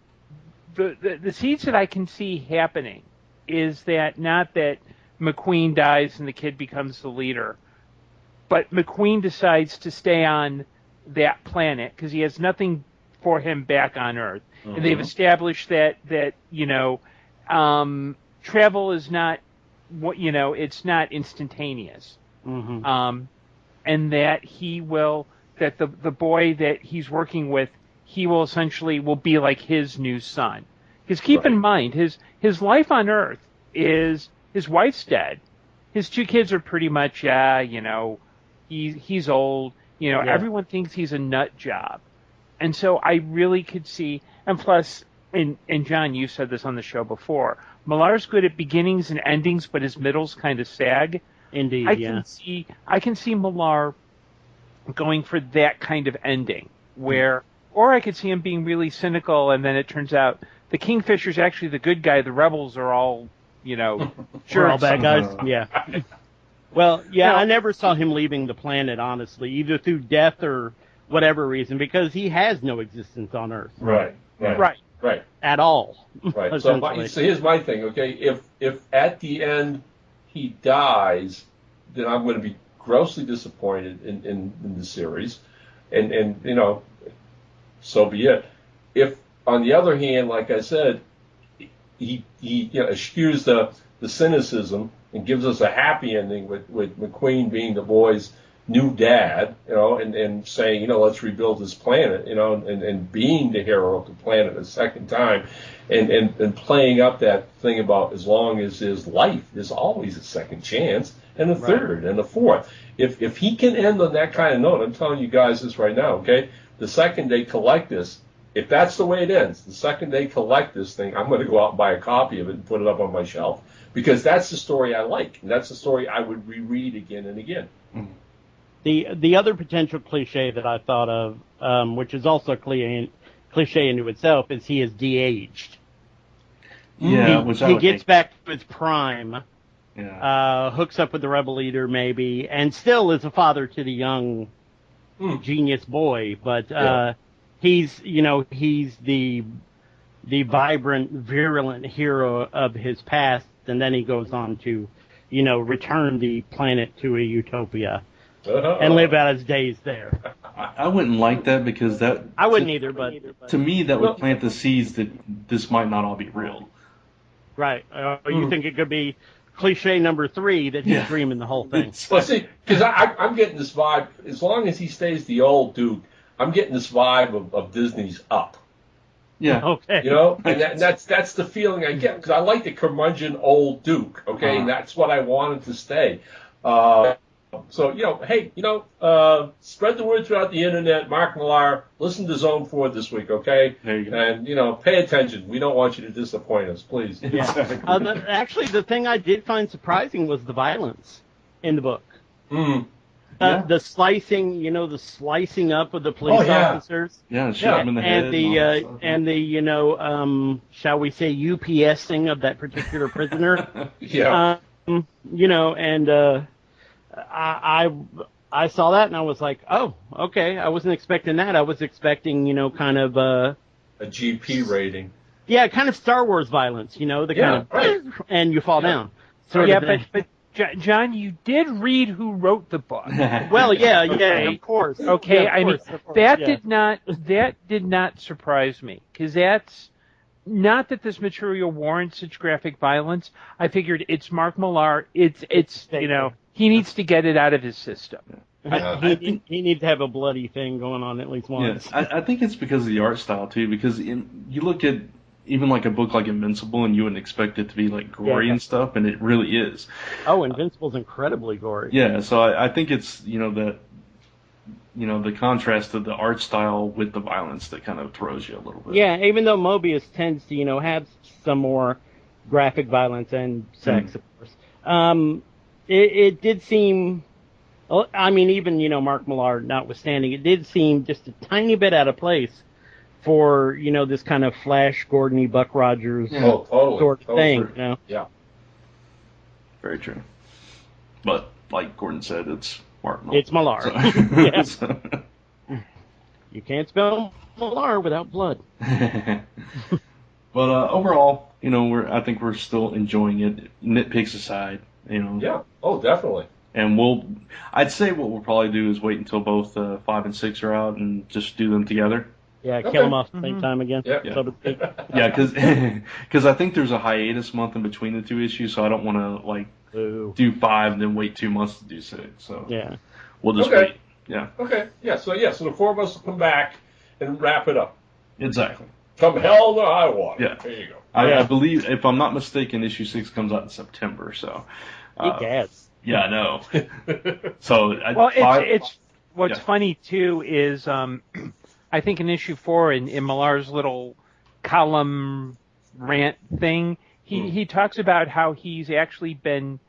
the seeds that I can see happening is that not that McQueen dies and the kid becomes the leader, but McQueen decides to stay on that planet because he has nothing for him back on Earth. Mm-hmm. And they've established that travel is not it's not instantaneous. Mm-hmm. And that the boy that he's working with, he will essentially be like his new son. Because keep in mind, his life on Earth is his wife's dead. His 2 kids are pretty much, he's old. Everyone thinks he's a nut job. And so I really could see, and plus, and John, you said this on the show before, Millar's good at beginnings and endings, but his middles kind of sag. Indeed, I can see Millar going for that kind of ending, where, or I could see him being really cynical, and then it turns out the Kingfisher's actually the good guy, the rebels are all, sure, all bad guys. Yeah. Well, I never saw him leaving the planet, honestly, either through death or whatever reason, because he has no existence on Earth. Right. At all. Right. So here's my thing, okay? If at the end he dies, then I'm going to be grossly disappointed in the series, and so be it. If on the other hand, like I said, he eschews the cynicism and gives us a happy ending with McQueen being the boy's new dad, and saying, let's rebuild this planet, and being the hero of the planet a second time, and playing up that thing about as long as his life, there's always a second chance, and a third, and a fourth. If he can end on that kind of note, I'm telling you guys this right now, okay? The second they collect this, if that's the way it ends, the second they collect this thing, I'm going to go out and buy a copy of it and put it up on my shelf, because that's the story I like, and that's the story I would reread again and again. Mm-hmm. The other potential cliche that I thought of, which is also cliche into itself, is he is de-aged. Yeah, he gets back to his prime, Yeah. Hooks up with the rebel leader maybe, and still is a father to the young genius boy. But he's the vibrant, virulent hero of his past, and then he goes on to, return the planet to a utopia and live out his days there. I wouldn't like that because that... I wouldn't either, but... To me, that would plant the seeds that this might not all be real. Right. You think it could be cliche number 3 that he's dreaming the whole thing. Well, see, because I'm getting this vibe, as long as he stays the old Duke, I'm getting this vibe of Disney's Up. Yeah. Okay. And that's the feeling I get, because I like the curmudgeon old Duke, okay, and that's what I wanted to stay. So, hey, spread the word throughout the internet. Mark Millar, listen to Zone 4 this week, okay? There you go. And, pay attention. We don't want you to disappoint us, please. Yeah. Actually, the thing I did find surprising was the violence in the book. The slicing, the slicing up of the police officers. Yeah, shot him in the head. And shall we say, UPSing of that particular prisoner. Yeah. I saw that and I was like, oh, okay. I wasn't expecting that. I was expecting, kind of a GP rating. Yeah, kind of Star Wars violence, the kind of right. and you fall down. But John, you did read who wrote the book. Well, yeah, of course. Okay, Yeah, of course. That did not surprise me, because that's not that this material warrants such graphic violence. I figured it's Mark Millar. It's he needs to get it out of his system. He needs to have a bloody thing going on at least once. Yes, I think it's because of the art style too. Because you look at even like a book like Invincible, and you wouldn't expect it to be like gory and stuff, and it really is. Oh, Invincible's incredibly gory. Yeah, so I think it's the contrast of the art style with the violence that kind of throws you a little bit. Yeah, even though Mobius tends to have some more graphic violence and sex, of course. It did seem. I mean, even Mark Millar notwithstanding, it did seem just a tiny bit out of place for this kind of Flash Gordon-y Buck Rogers sort of thing. Yeah, very true. But like Gordon said, it's Mark Millar. It's Millar. So. Yes. You can't spell Millar without blood. But overall, I think we're still enjoying it. Nitpicks aside, Yeah. Oh, definitely. And I'd say what we'll probably do is wait until both 5 and 6 are out and just do them together. Yeah, kill them off at the same time again. Yeah. So to speak. Yeah, because I think there's a hiatus month in between the two issues, so I don't want to do 5 and then wait 2 months to do 6. So yeah, we'll just wait. Yeah. Okay. Yeah. So the 4 of us will come back and wrap it up. Exactly. Come hell to high water. Yeah. There you go. I believe, if I'm not mistaken, issue 6 comes out in September. So. Yeah, I know. So what's funny too is I think in issue 4 in Millar's little column rant thing, he talks about how he's actually been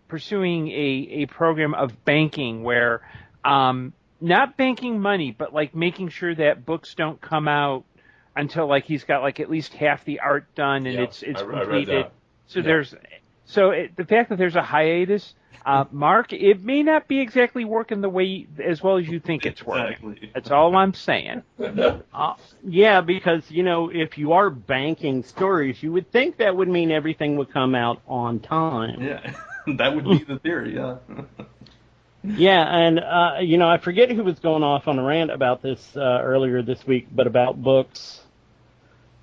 pursuing a program of banking where not banking money, but like making sure that books don't come out until like he's got like at least half the art done and it's completed. So the fact that there's a hiatus, Mark, it may not be exactly working the way as well as you think it's working. Exactly. That's all I'm saying. Yeah, because if you are banking stories, you would think that would mean everything would come out on time. Yeah, that would be the theory. Yeah. Yeah, and I forget who was going off on a rant about this earlier this week, but about books.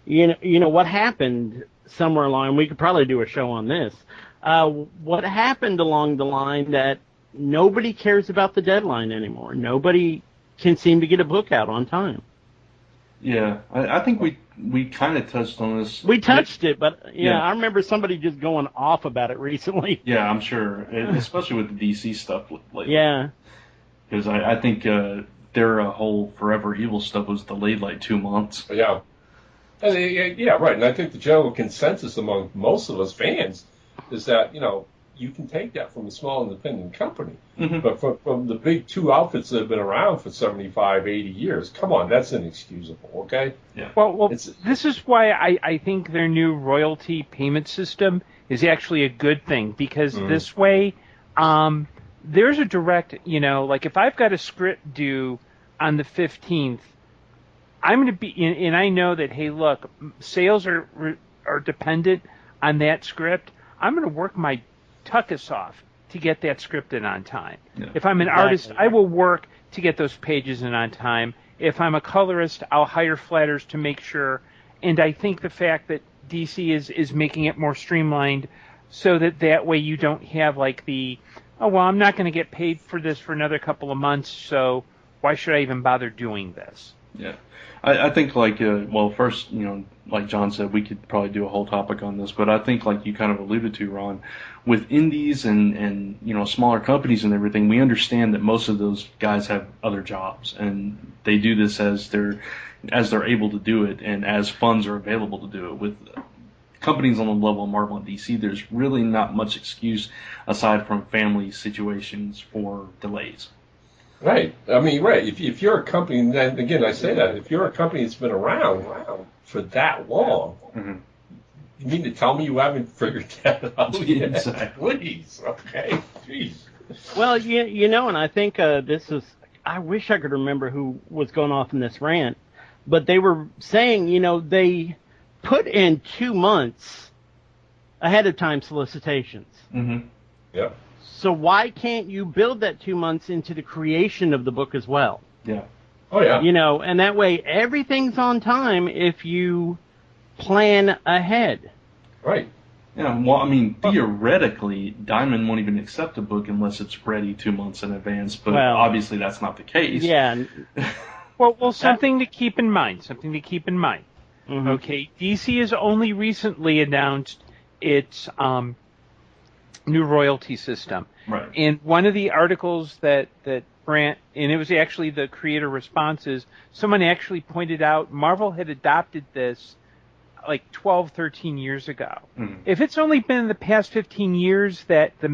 What happened somewhere along, we could probably do a show on this. What happened along the line that nobody cares about the deadline anymore? Nobody can seem to get a book out on time. Yeah, I think we kind of touched on this. We touched it, but I remember somebody just going off about it recently. Yeah, I'm sure, especially with the DC stuff lately. Yeah, because I think their whole Forever Evil stuff was delayed like 2 months. Yeah. Yeah, right. And I think the general consensus among most of us fans is that, you can take that from a small independent company. Mm-hmm. But from the big 2 outfits that have been around for 75, 80 years, come on, that's inexcusable, okay? Yeah. Well, this is why I think their new royalty payment system is actually a good thing, because this way, there's a direct, like if I've got a script due on the 15th, I'm going to be, and I know that, hey, look, sales are dependent on that script. I'm going to work my tuckus off to get that script in on time. Yeah. If I'm an artist, I will work to get those pages in on time. If I'm a colorist, I'll hire flatters to make sure. And I think the fact that DC is making it more streamlined so that way you don't have like I'm not going to get paid for this for another couple of months, so why should I even bother doing this? Yeah. I think first, like John said, we could probably do a whole topic on this, but I think like you kind of alluded to, Ron, with indies and smaller companies and everything, we understand that most of those guys have other jobs and they do this as they're able to do it and as funds are available to do it. With companies on the level of Marvel and DC, there's really not much excuse aside from family situations for delays. Right. I mean, right. If you're a company, and then again, I say that, if you're a company that's been around for that long, you mean to tell me you haven't figured that out yet? Exactly. Please. Okay. Jeez. Well, and I think this is, I wish I could remember who was going off in this rant, but they were saying, they put in 2 months ahead of time solicitations. Mm-hmm. Yep. So why can't you build that 2 months into the creation of the book as well? Yeah. Oh, yeah. You know, and that way everything's on time if you plan ahead. Right. Yeah, well, I mean, theoretically, Diamond won't even accept a book unless it's ready 2 months in advance, but obviously that's not the case. Yeah. Well, something to keep in mind. Mm-hmm. Okay, DC has only recently announced its new royalty system. Right. And one of the articles that Brant, and it was actually the creator responses, someone actually pointed out Marvel had adopted this like 12, 13 years ago. Mm. If it's only been in the past 15 years that the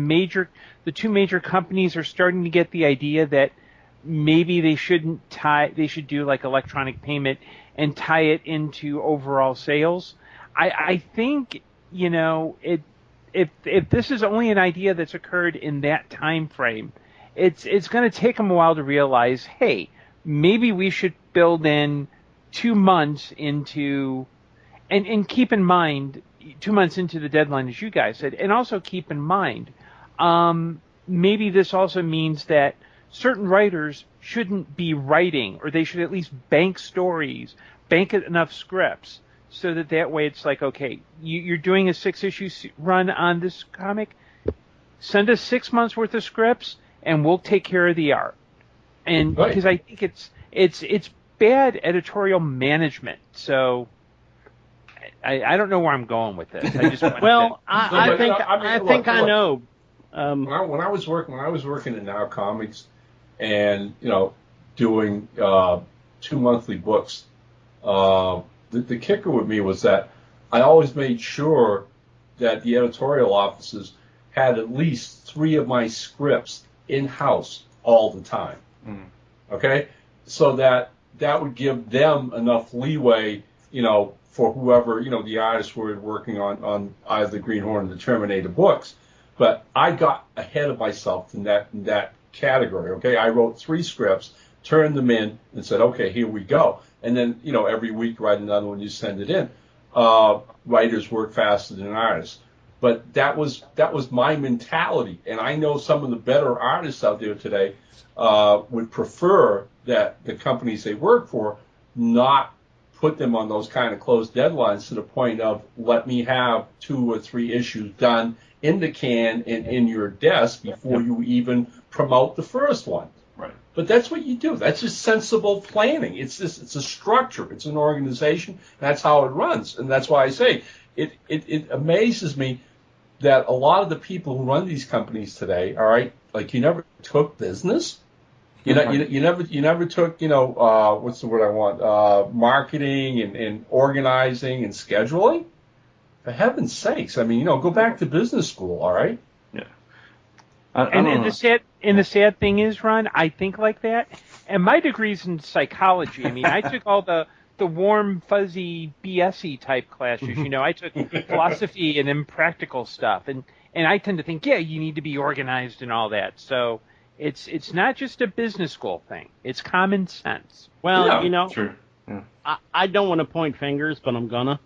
two major companies are starting to get the idea that maybe they should do like electronic payment and tie it into overall sales, I think, you know, if this is only an idea that's occurred in that time frame, it's going to take them a while to realize, hey, maybe we should build in 2 months into, and keep in mind 2 months into the deadline, as you guys said, and also keep in mind, maybe this also means that certain writers shouldn't be writing, or they should at least bank stories, bank enough scripts, so that way it's like, okay, you're doing a 6-issue run on this comic, send us 6 months worth of scripts, and we'll take care of the art. And because I think it's bad editorial management. So I don't know where I'm going with this. I just I think I know. When I was working in Now Comics, and doing 2 monthly books, the kicker with me was that I always made sure that the editorial offices had at least 3 of my scripts in-house all the time. Mm. Okay? So that would give them enough leeway, for whoever, the artists were working on either the Green Hornet or the Terminator books. But I got ahead of myself in that category, okay? I wrote 3 scripts, turned them in, and said, okay, here we go. And then, every week write another one, you send it in. Writers work faster than artists. But that was my mentality. And I know some of the better artists out there today would prefer that the companies they work for not put them on those kind of closed deadlines to the point of let me have 2 or 3 issues done in the can and in your desk before you even promote the first one. Right. But that's what you do. That's just sensible planning. It's a structure. It's an organization. That's how it runs. And that's why I say it amazes me that a lot of the people who run these companies today, all right, like you never took business. You never took, what's the word I want? Marketing and organizing and scheduling. For heaven's sakes, I mean, go back to business school, all right? Yeah. The sad thing is, Ron, I think like that, and my degree's in psychology. I mean, I took all the warm, fuzzy, BS-y type classes. I took philosophy and impractical stuff, and I tend to think, you need to be organized and all that. So it's not just a business school thing; it's common sense. Well, True. Yeah. I don't want to point fingers, but I'm gonna.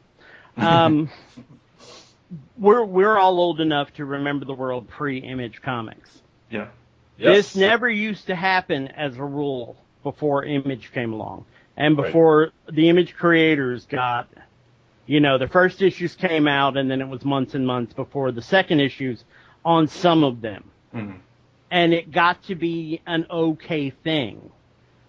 We're all old enough to remember the world pre-Image Comics. Yeah. Yes. This never used to happen as a rule before Image came along. And before the Image creators got, the first issues came out, and then it was months and months before the second issues on some of them. Mm-hmm. And it got to be an okay thing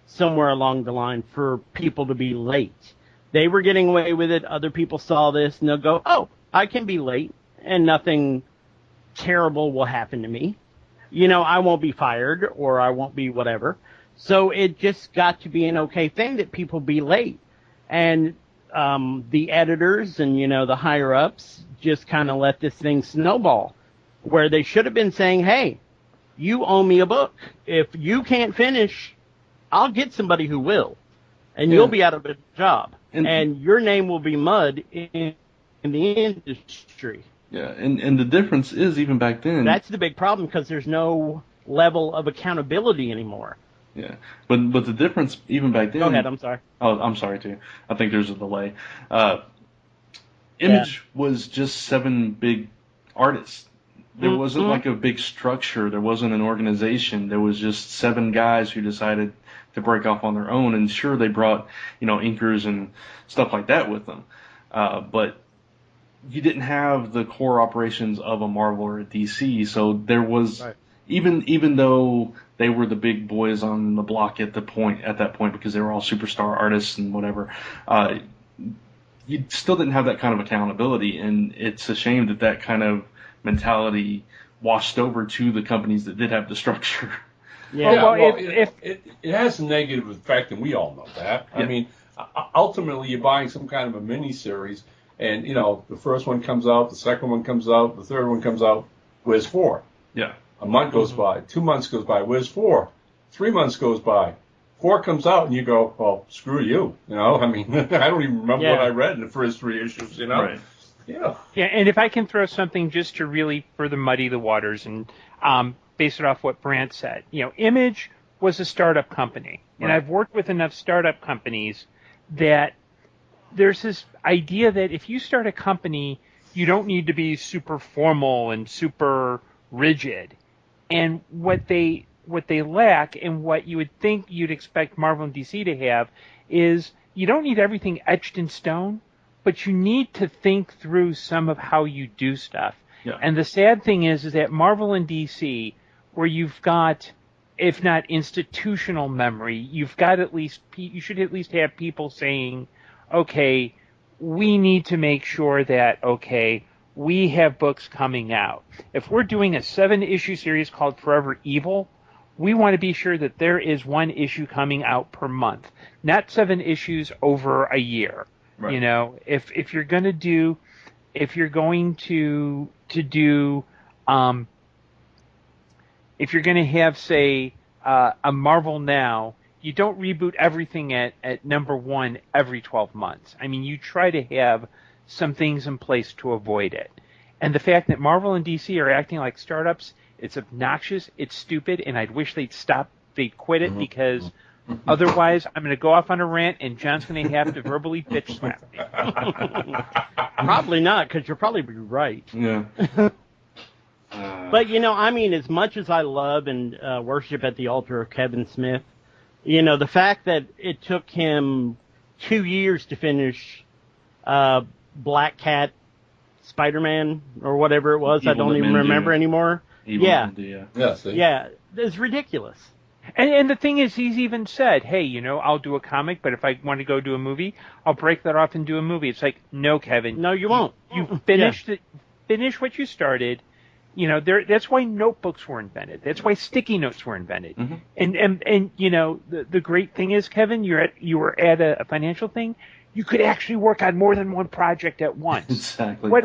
somewhere along the line for people to be late. They were getting away with it. Other people saw this, and they'll go, oh, I can be late, and nothing terrible will happen to me. I won't be fired, or I won't be whatever. So it just got to be an okay thing that people be late. And the editors and, the higher-ups just kind of let this thing snowball, where they should have been saying, hey, you owe me a book. If you can't finish, I'll get somebody who will, and you'll be out of a job. And your name will be mud in the industry. Yeah, and the difference is even back then. That's the big problem because there's no level of accountability anymore. Yeah, but the difference even back then. Go ahead. I'm sorry. Oh, I'm sorry too. I think there's a delay. Image was just 7 big artists there wasn't like a big structure. There wasn't an organization. There was just 7 guys who decided to break off on their own. And sure, they brought, inkers and stuff like that with them. But you didn't have the core operations of a Marvel or a DC. So there was, even though they were the big boys on the block at that point, because they were all superstar artists and whatever, you still didn't have that kind of accountability. And it's a shame that kind of mentality washed over to the companies that did have the structure. Yeah, it has a negative effect, and we all know that. Yeah. I mean, ultimately, you're buying some kind of a mini-series, and, the first one comes out, the second one comes out, the third one comes out. Where's 4? Yeah. A month goes by, 2 months goes by. Where's 4? 3 months goes by. 4 comes out, and you go, well, screw you. I mean, I don't even remember what I read in the first 3 issues, Right. Yeah. Yeah, and if I can throw something just to really further muddy the waters and base it off what Brant said. Image was a startup company, and I've worked with enough startup companies that there's this idea that if you start a company, you don't need to be super formal and super rigid. And what they lack, and what you would think you'd expect Marvel and DC to have, is you don't need everything etched in stone, but you need to think through some of how you do stuff. Yeah. And the sad thing is that Marvel and DC, where you've got, if not institutional memory, you've got you should at least have people saying, okay, we need to make sure that, okay, we have books coming out. If we're doing a 7-issue series called Forever Evil, we want to be sure that there is 1 issue coming out per month, not 7 issues over a year. Right. If you're going to do, if you're going to have, say, a Marvel Now, you don't reboot everything at number 1 every 12 months. I mean, you try to have some things in place to avoid it. And the fact that Marvel and DC are acting like startups, it's obnoxious, it's stupid, and I'd wish they'd quit it, because otherwise I'm going to go off on a rant, and John's going to have to verbally bitch slap me. Probably not, because you'll probably be right. Yeah. But, I mean, as much as I love and worship at the altar of Kevin Smith, the fact that it took him 2 years to finish Black Cat Spider-Man, or whatever it was, I don't even remember anymore. Yeah, it's ridiculous. And the thing is, he's even said, hey, I'll do a comic, but if I want to go do a movie, I'll break that off and do a movie. It's like, no, Kevin. No, you won't. You finish what you started. That's why notebooks were invented. That's why sticky notes were invented. Mm-hmm. And the great thing is, Kevin, you were at a financial thing. You could actually work on more than one project at once. Exactly. What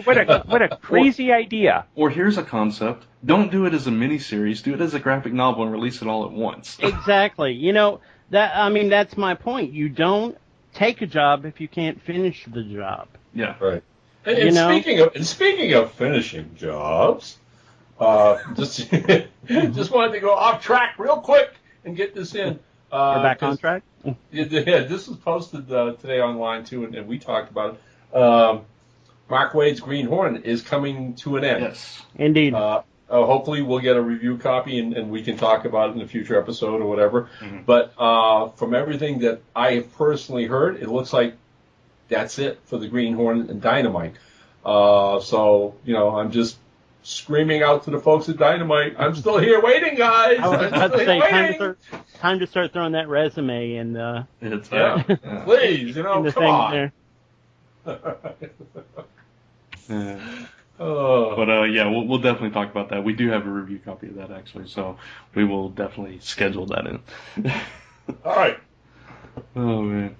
a crazy idea. Or here's a concept. Don't do it as a miniseries. Do it as a graphic novel and release it all at once. Exactly. That's my point. You don't take a job if you can't finish the job. Yeah. Right. And speaking of finishing jobs, just wanted to go off track real quick and get this in. We're back on track? Yeah, this was posted today online, too, and we talked about it. Mark Waid's Green Hornet is coming to an end. Yes. Indeed. Hopefully we'll get a review copy, and we can talk about it in a future episode or whatever. Mm-hmm. But from everything that I have personally heard, it looks like that's it for the Green Hornet and Dynamite. So, I'm just screaming out to the folks at Dynamite, I'm still here waiting, guys. I was about to say, time to start throwing that resume in please, come on. There. We'll definitely talk about that. We do have a review copy of that, actually, so we will definitely schedule that in. All right. Oh, man.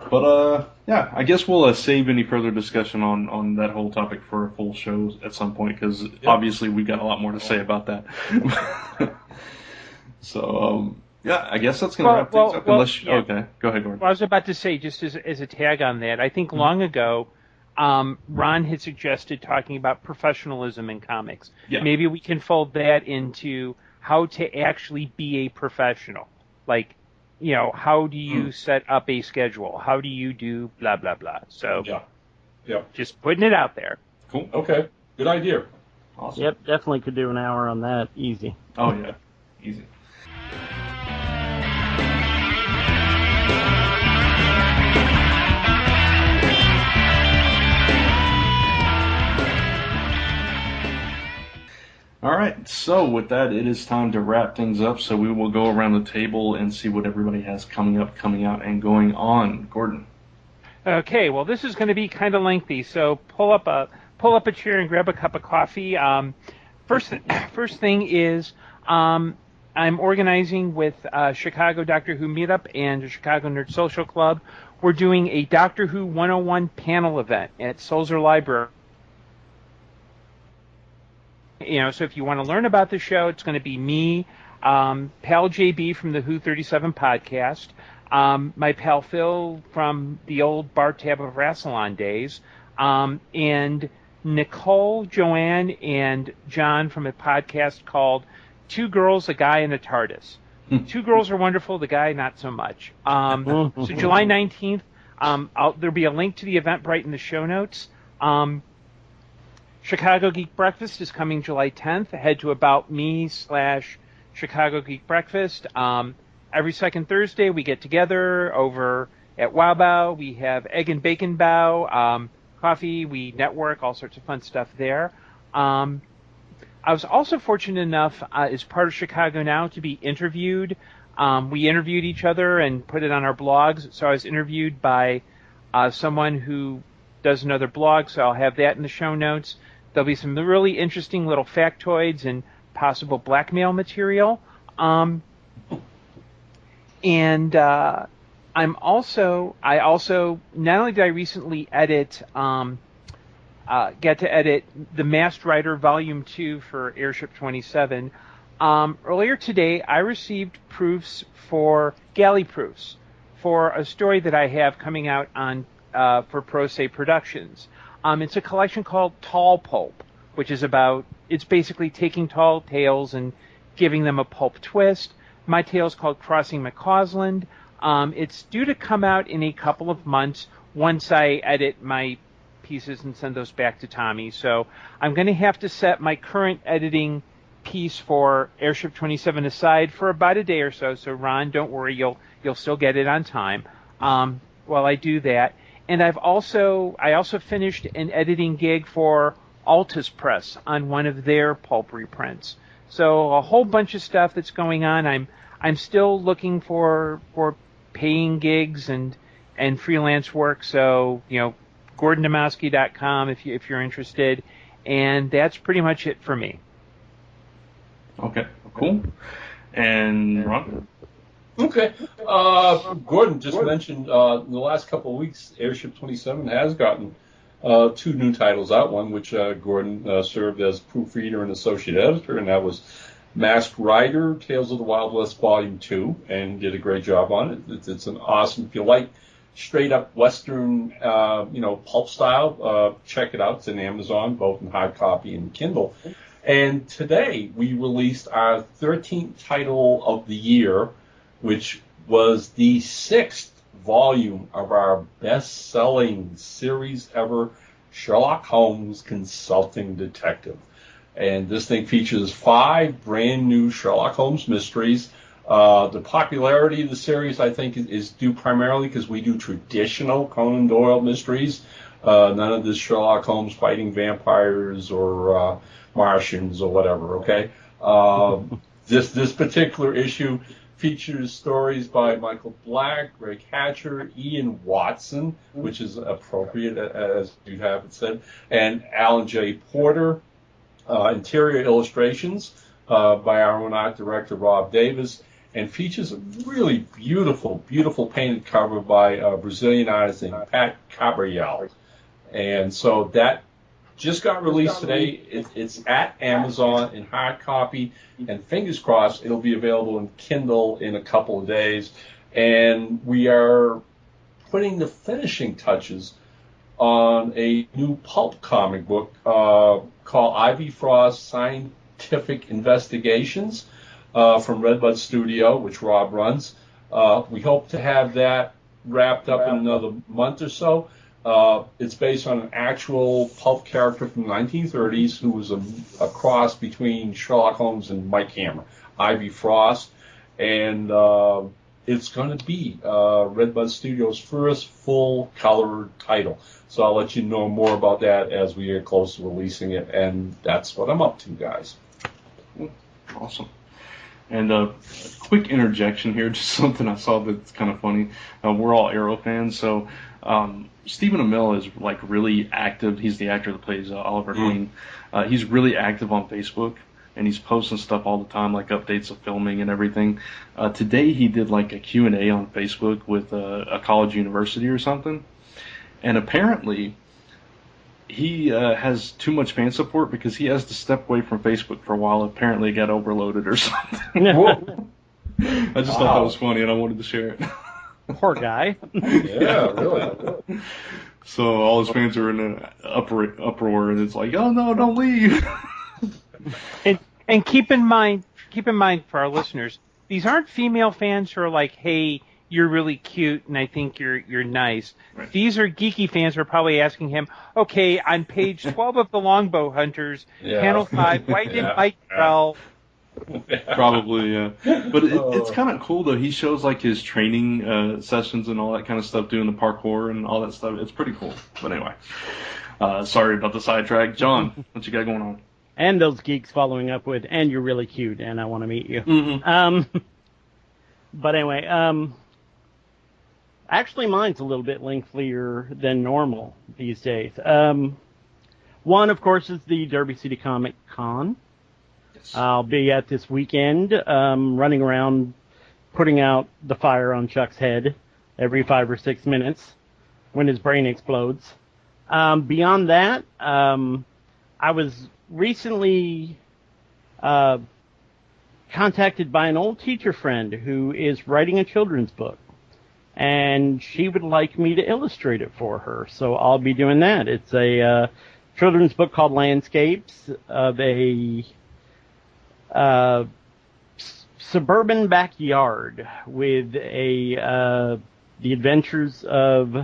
But, I guess we'll save any further discussion on that whole topic for a full show at some point, because obviously we've got a lot more to say about that. So, I guess that's going to wrap things up. Okay, go ahead, Gordon. Well, I was about to say, just as a tag on that, I think long ago, Ron had suggested talking about professionalism in comics. Yeah. Maybe we can fold that into how to actually be a professional. Like, how do you set up a schedule? How do you do blah, blah, blah? So, yeah. Just putting it out there. Cool. Okay. Good idea. Awesome. Yep, definitely could do an hour on that. Easy. Oh, yeah. Easy. All right, so with that, it is time to wrap things up. So we will go around the table and see what everybody has coming up, coming out, and going on. Gordon. Okay, well, this is going to be kind of lengthy, so pull up a chair and grab a cup of coffee. First thing is I'm organizing with Chicago Doctor Who Meetup and the Chicago Nerd Social Club. We're doing a Doctor Who 101 panel event at Sulzer Library. So if you want to learn about the show, it's going to be me, pal JB from the Who 37 podcast, my pal Phil from the old Bar Tab of Rassilon days, and Nicole, Joanne, and John from a podcast called Two Girls, a Guy, and a TARDIS. Two girls are wonderful, the guy not so much. So July 19th, there'll be a link to the Eventbrite in the show notes. Chicago Geek Breakfast is coming July 10th. Head to About Me/Chicago Geek Breakfast. Every second Thursday, we get together over at Wow Bao. We have egg and bacon bao, coffee. We network, all sorts of fun stuff there. I was also fortunate enough, as part of Chicago Now, to be interviewed. We interviewed each other and put it on our blogs. So I was interviewed by someone who does another blog, so I'll have that in the show notes. There'll be some really interesting little factoids and possible blackmail material. I also not only did I recently get to edit The Masked Rider Volume 2 for Airship 27, earlier today I received galley proofs for a story that I have coming out on for Pro Se Productions. It's a collection called Tall Pulp, which is it's basically taking tall tales and giving them a pulp twist. My tale is called Crossing McCausland. It's due to come out in a couple of months once I edit my pieces and send those back to Tommy. So I'm going to have to set my current editing piece for Airship 27 aside for about a day or so. So Ron, don't worry, you'll still get it on time while I do that. And I also finished an editing gig for Altus Press on one of their pulp reprints. So a whole bunch of stuff that's going on. I'm still looking for paying gigs and freelance work. So GordonDomowski.com if you're interested. And that's pretty much it for me. Okay, cool. And Ron? Okay. Gordon just mentioned in the last couple of weeks, Airship 27 has gotten 2 new titles out. One which Gordon served as proofreader and associate editor, and that was Masked Rider, Tales of the Wild West Volume 2, and did a great job on it. It's an awesome, if you like straight up Western, pulp style, check it out. It's in Amazon, both in hard copy and Kindle. And today we released our 13th title of the year, which was the 6th volume of our best-selling series ever, Sherlock Holmes Consulting Detective. And this thing features 5 brand new Sherlock Holmes mysteries. The popularity of the series, I think, is due primarily because we do traditional Conan Doyle mysteries. None of this Sherlock Holmes fighting vampires or Martians or whatever, okay? This particular issue features stories by Michael Black, Greg Hatcher, Ian Watson, which is appropriate, as you have it said, and Alan J. Porter. Interior illustrations by our own art director, Rob Davis, and features a really beautiful painted cover by a Brazilian artist named Pat Cabral. And so that just got released today. It's at Amazon in hard copy, and fingers crossed it'll be available in Kindle in a couple of days. And we are putting the finishing touches on a new pulp comic book called Ivy Frost Scientific Investigations from Redbud Studio, which Rob runs. We hope to have that wrapped up in another month or so. It's based on an actual pulp character from the 1930s who was a cross between Sherlock Holmes and Mike Hammer, Ivy Frost, and it's going to be Redbud Studios' first full-color title. So I'll let you know more about that as we get close to releasing it, and that's what I'm up to, guys. Awesome. And a quick interjection here, just something I saw that's kind of funny. We're all Arrow fans, so Stephen Amell is like really active. He's the actor that plays Oliver Queen. He's really active on Facebook, and he's posting stuff all the time, like updates of filming and everything. Today he did like a Q&A on Facebook with a college university or something, and apparently he has too much fan support because he has to step away from Facebook for a while. Apparently it got overloaded or something. I just thought that was funny, and I wanted to share it. Poor guy. Yeah, really. So all his fans are in an uproar, and it's like, oh no, don't leave. And keep in mind for our listeners, these aren't female fans who are like, hey, you're really cute and I think you're nice. Right. These are geeky fans who are probably asking him, okay, on page 12 of the Longbow Hunters, panel 5, why didn't Mike tell? Probably, yeah. But it's kind of cool, though. He shows, like, his training sessions and all that kind of stuff, doing the parkour and all that stuff. It's pretty cool. But anyway, sorry about the sidetrack. John, what you got going on? And those geeks following up with, and you're really cute, and I want to meet you. Mm-hmm. But anyway, actually mine's a little bit lengthier than normal these days. One, of course, is the Derby City Comic Con. I'll be at this weekend, running around putting out the fire on Chuck's head every 5 or 6 minutes when his brain explodes. Beyond that, I was recently contacted by an old teacher friend who is writing a children's book, and she would like me to illustrate it for her, so I'll be doing that. It's a children's book called Landscapes of a suburban backyard with the adventures of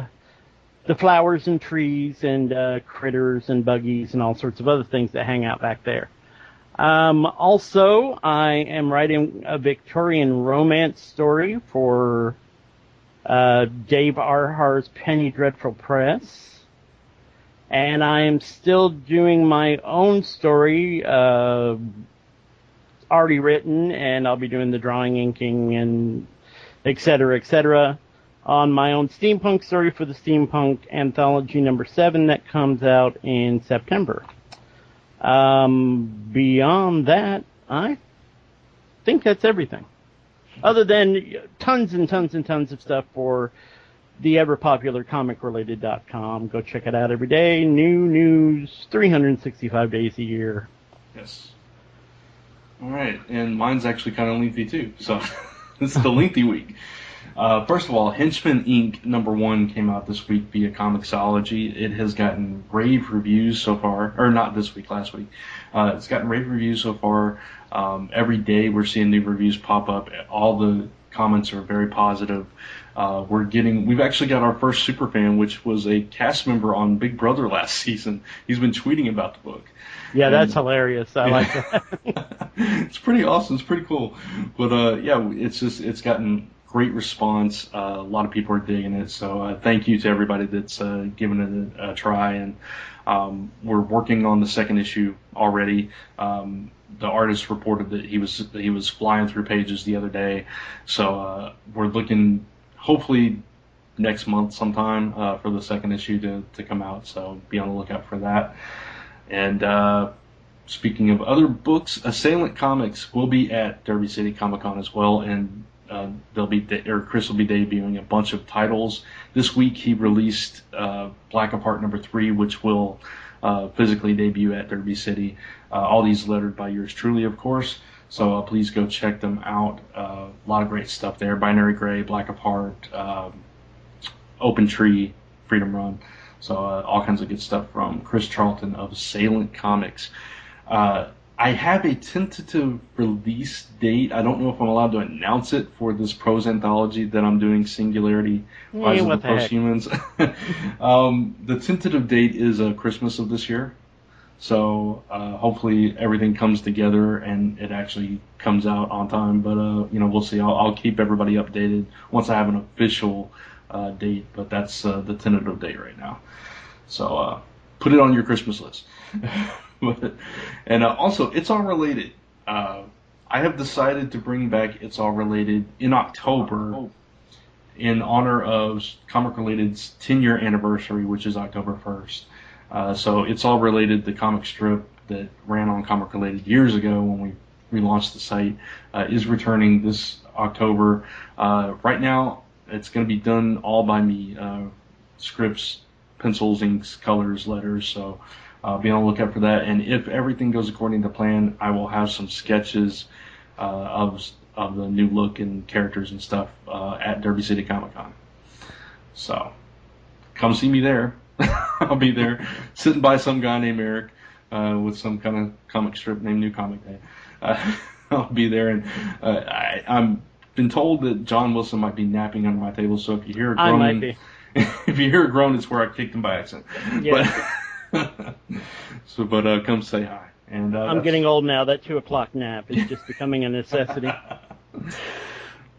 the flowers and trees and critters and buggies and all sorts of other things that hang out back there. Also, I am writing a Victorian romance story for Dave Arhar's Penny Dreadful Press. And I am still doing my own story, already written, and I'll be doing the drawing, inking, and et cetera, on my own steampunk story for the Steampunk Anthology number 7 that comes out in September. Beyond that, I think that's everything. Other than tons and tons and tons of stuff for the ever-popular comicrelated.com. Go check it out every day. New news, 365 days a year. Yes. All right, and mine's actually kind of lengthy too, so this is the lengthy week. First of all, Henchman Inc. number 1 came out this week via Comixology. It has gotten rave reviews so far, or not this week, last week. It's gotten rave reviews so far. Every day we're seeing new reviews pop up. All the comments are very positive. We've actually got our first superfan, which was a cast member on Big Brother last season. He's been tweeting about the book. Yeah, that's hilarious. I like that. It's pretty awesome. It's pretty cool. But it's gotten great response. A lot of people are digging it. So thank you to everybody that's given it a try. And we're working on the second issue already. The artist reported that he was flying through pages the other day. So we're looking hopefully next month sometime for the second issue to come out. So be on the lookout for that. And speaking of other books, Assailant Comics will be at Derby City Comic Con as well, and Chris will be debuting a bunch of titles. This week he released Black Apart number 3, which will physically debut at Derby City. All these lettered by yours truly, of course. So please go check them out. A lot of great stuff there. Binary Gray, Black Apart, Open Tree, Freedom Run. So all kinds of good stuff from Chris Charlton of Assailant Comics. I I have a tentative release date. I don't know if I'm allowed to announce it for this prose anthology that I'm doing, Singularity, Rise of the Posthumans. The tentative date is Christmas of this year. So hopefully everything comes together and it actually comes out on time. But, we'll see. I'll keep everybody updated once I have an official date. But that's the tentative date right now. So put it on your Christmas list. And also, It's All Related. I have decided to bring back It's All Related in October in honor of Comic Related's 10-year anniversary, which is October 1st. So It's All Related, the comic strip that ran on Comic Related years ago when we relaunched the site, is returning this October. Right now, it's going to be done all by me. Scripts, pencils, inks, colors, letters, so be on the lookout for that. And if everything goes according to plan, I will have some sketches of the new look and characters and stuff at Derby City Comic Con. So come see me there. I'll be there sitting by some guy named Eric with some kind of comic strip named New Comic Day. I'll be there, and I'm been told that John Wilson might be napping under my table. So if you hear a groan, I might be. If you hear a groan, it's where I kicked him by accident. Yeah. But come say hi. And I'm getting old now. That 2:00 nap is just becoming a necessity.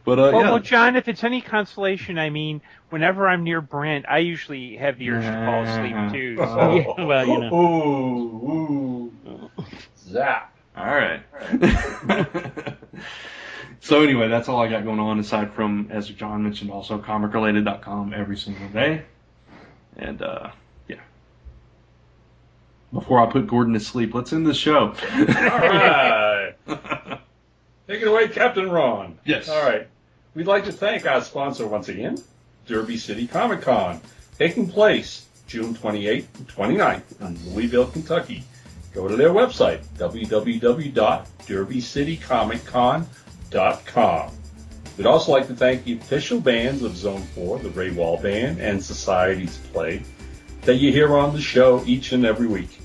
But well, John, if it's any consolation, I mean, whenever I'm near Brent, I usually have the urge to fall asleep too. So. Yeah, well, you know. Ooh. Zap. All right. So anyway, that's all I got going on, aside from, as John mentioned, also comicrelated.com every single day. And yeah. Before I put Gordon to sleep, let's end the show. All right. Take it away, Captain Ron. Yes. All right. We'd like to thank our sponsor once again, Derby City Comic Con, taking place June 28th and 29th in Louisville, Kentucky. Go to their website, www.derbycitycomiccon.com. We'd also like to thank the official bands of Zone 4, the Ray Wall Band and Society's Play, that you hear on the show each and every week.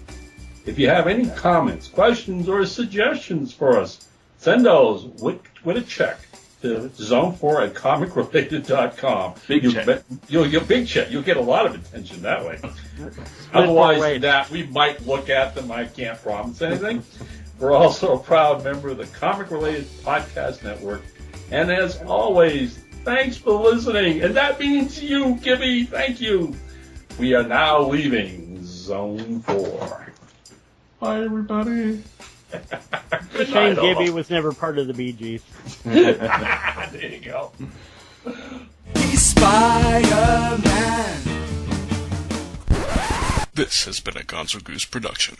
If you have any comments, questions, or suggestions for us, send those with a check to Zone4 at comicrelated.com. You'll get big check. You'll get a lot of attention that way. Otherwise than that, we might look at them. I can't promise anything. We're also a proud member of the Comic Related Podcast Network. And as always, thanks for listening. And that means you, Gibby. Thank you. We are now leaving Zone 4. Bye, everybody. Shane Gibby was never part of the Bee Gees. There you go. Spider-Man. This has been a Gonzo Goose production.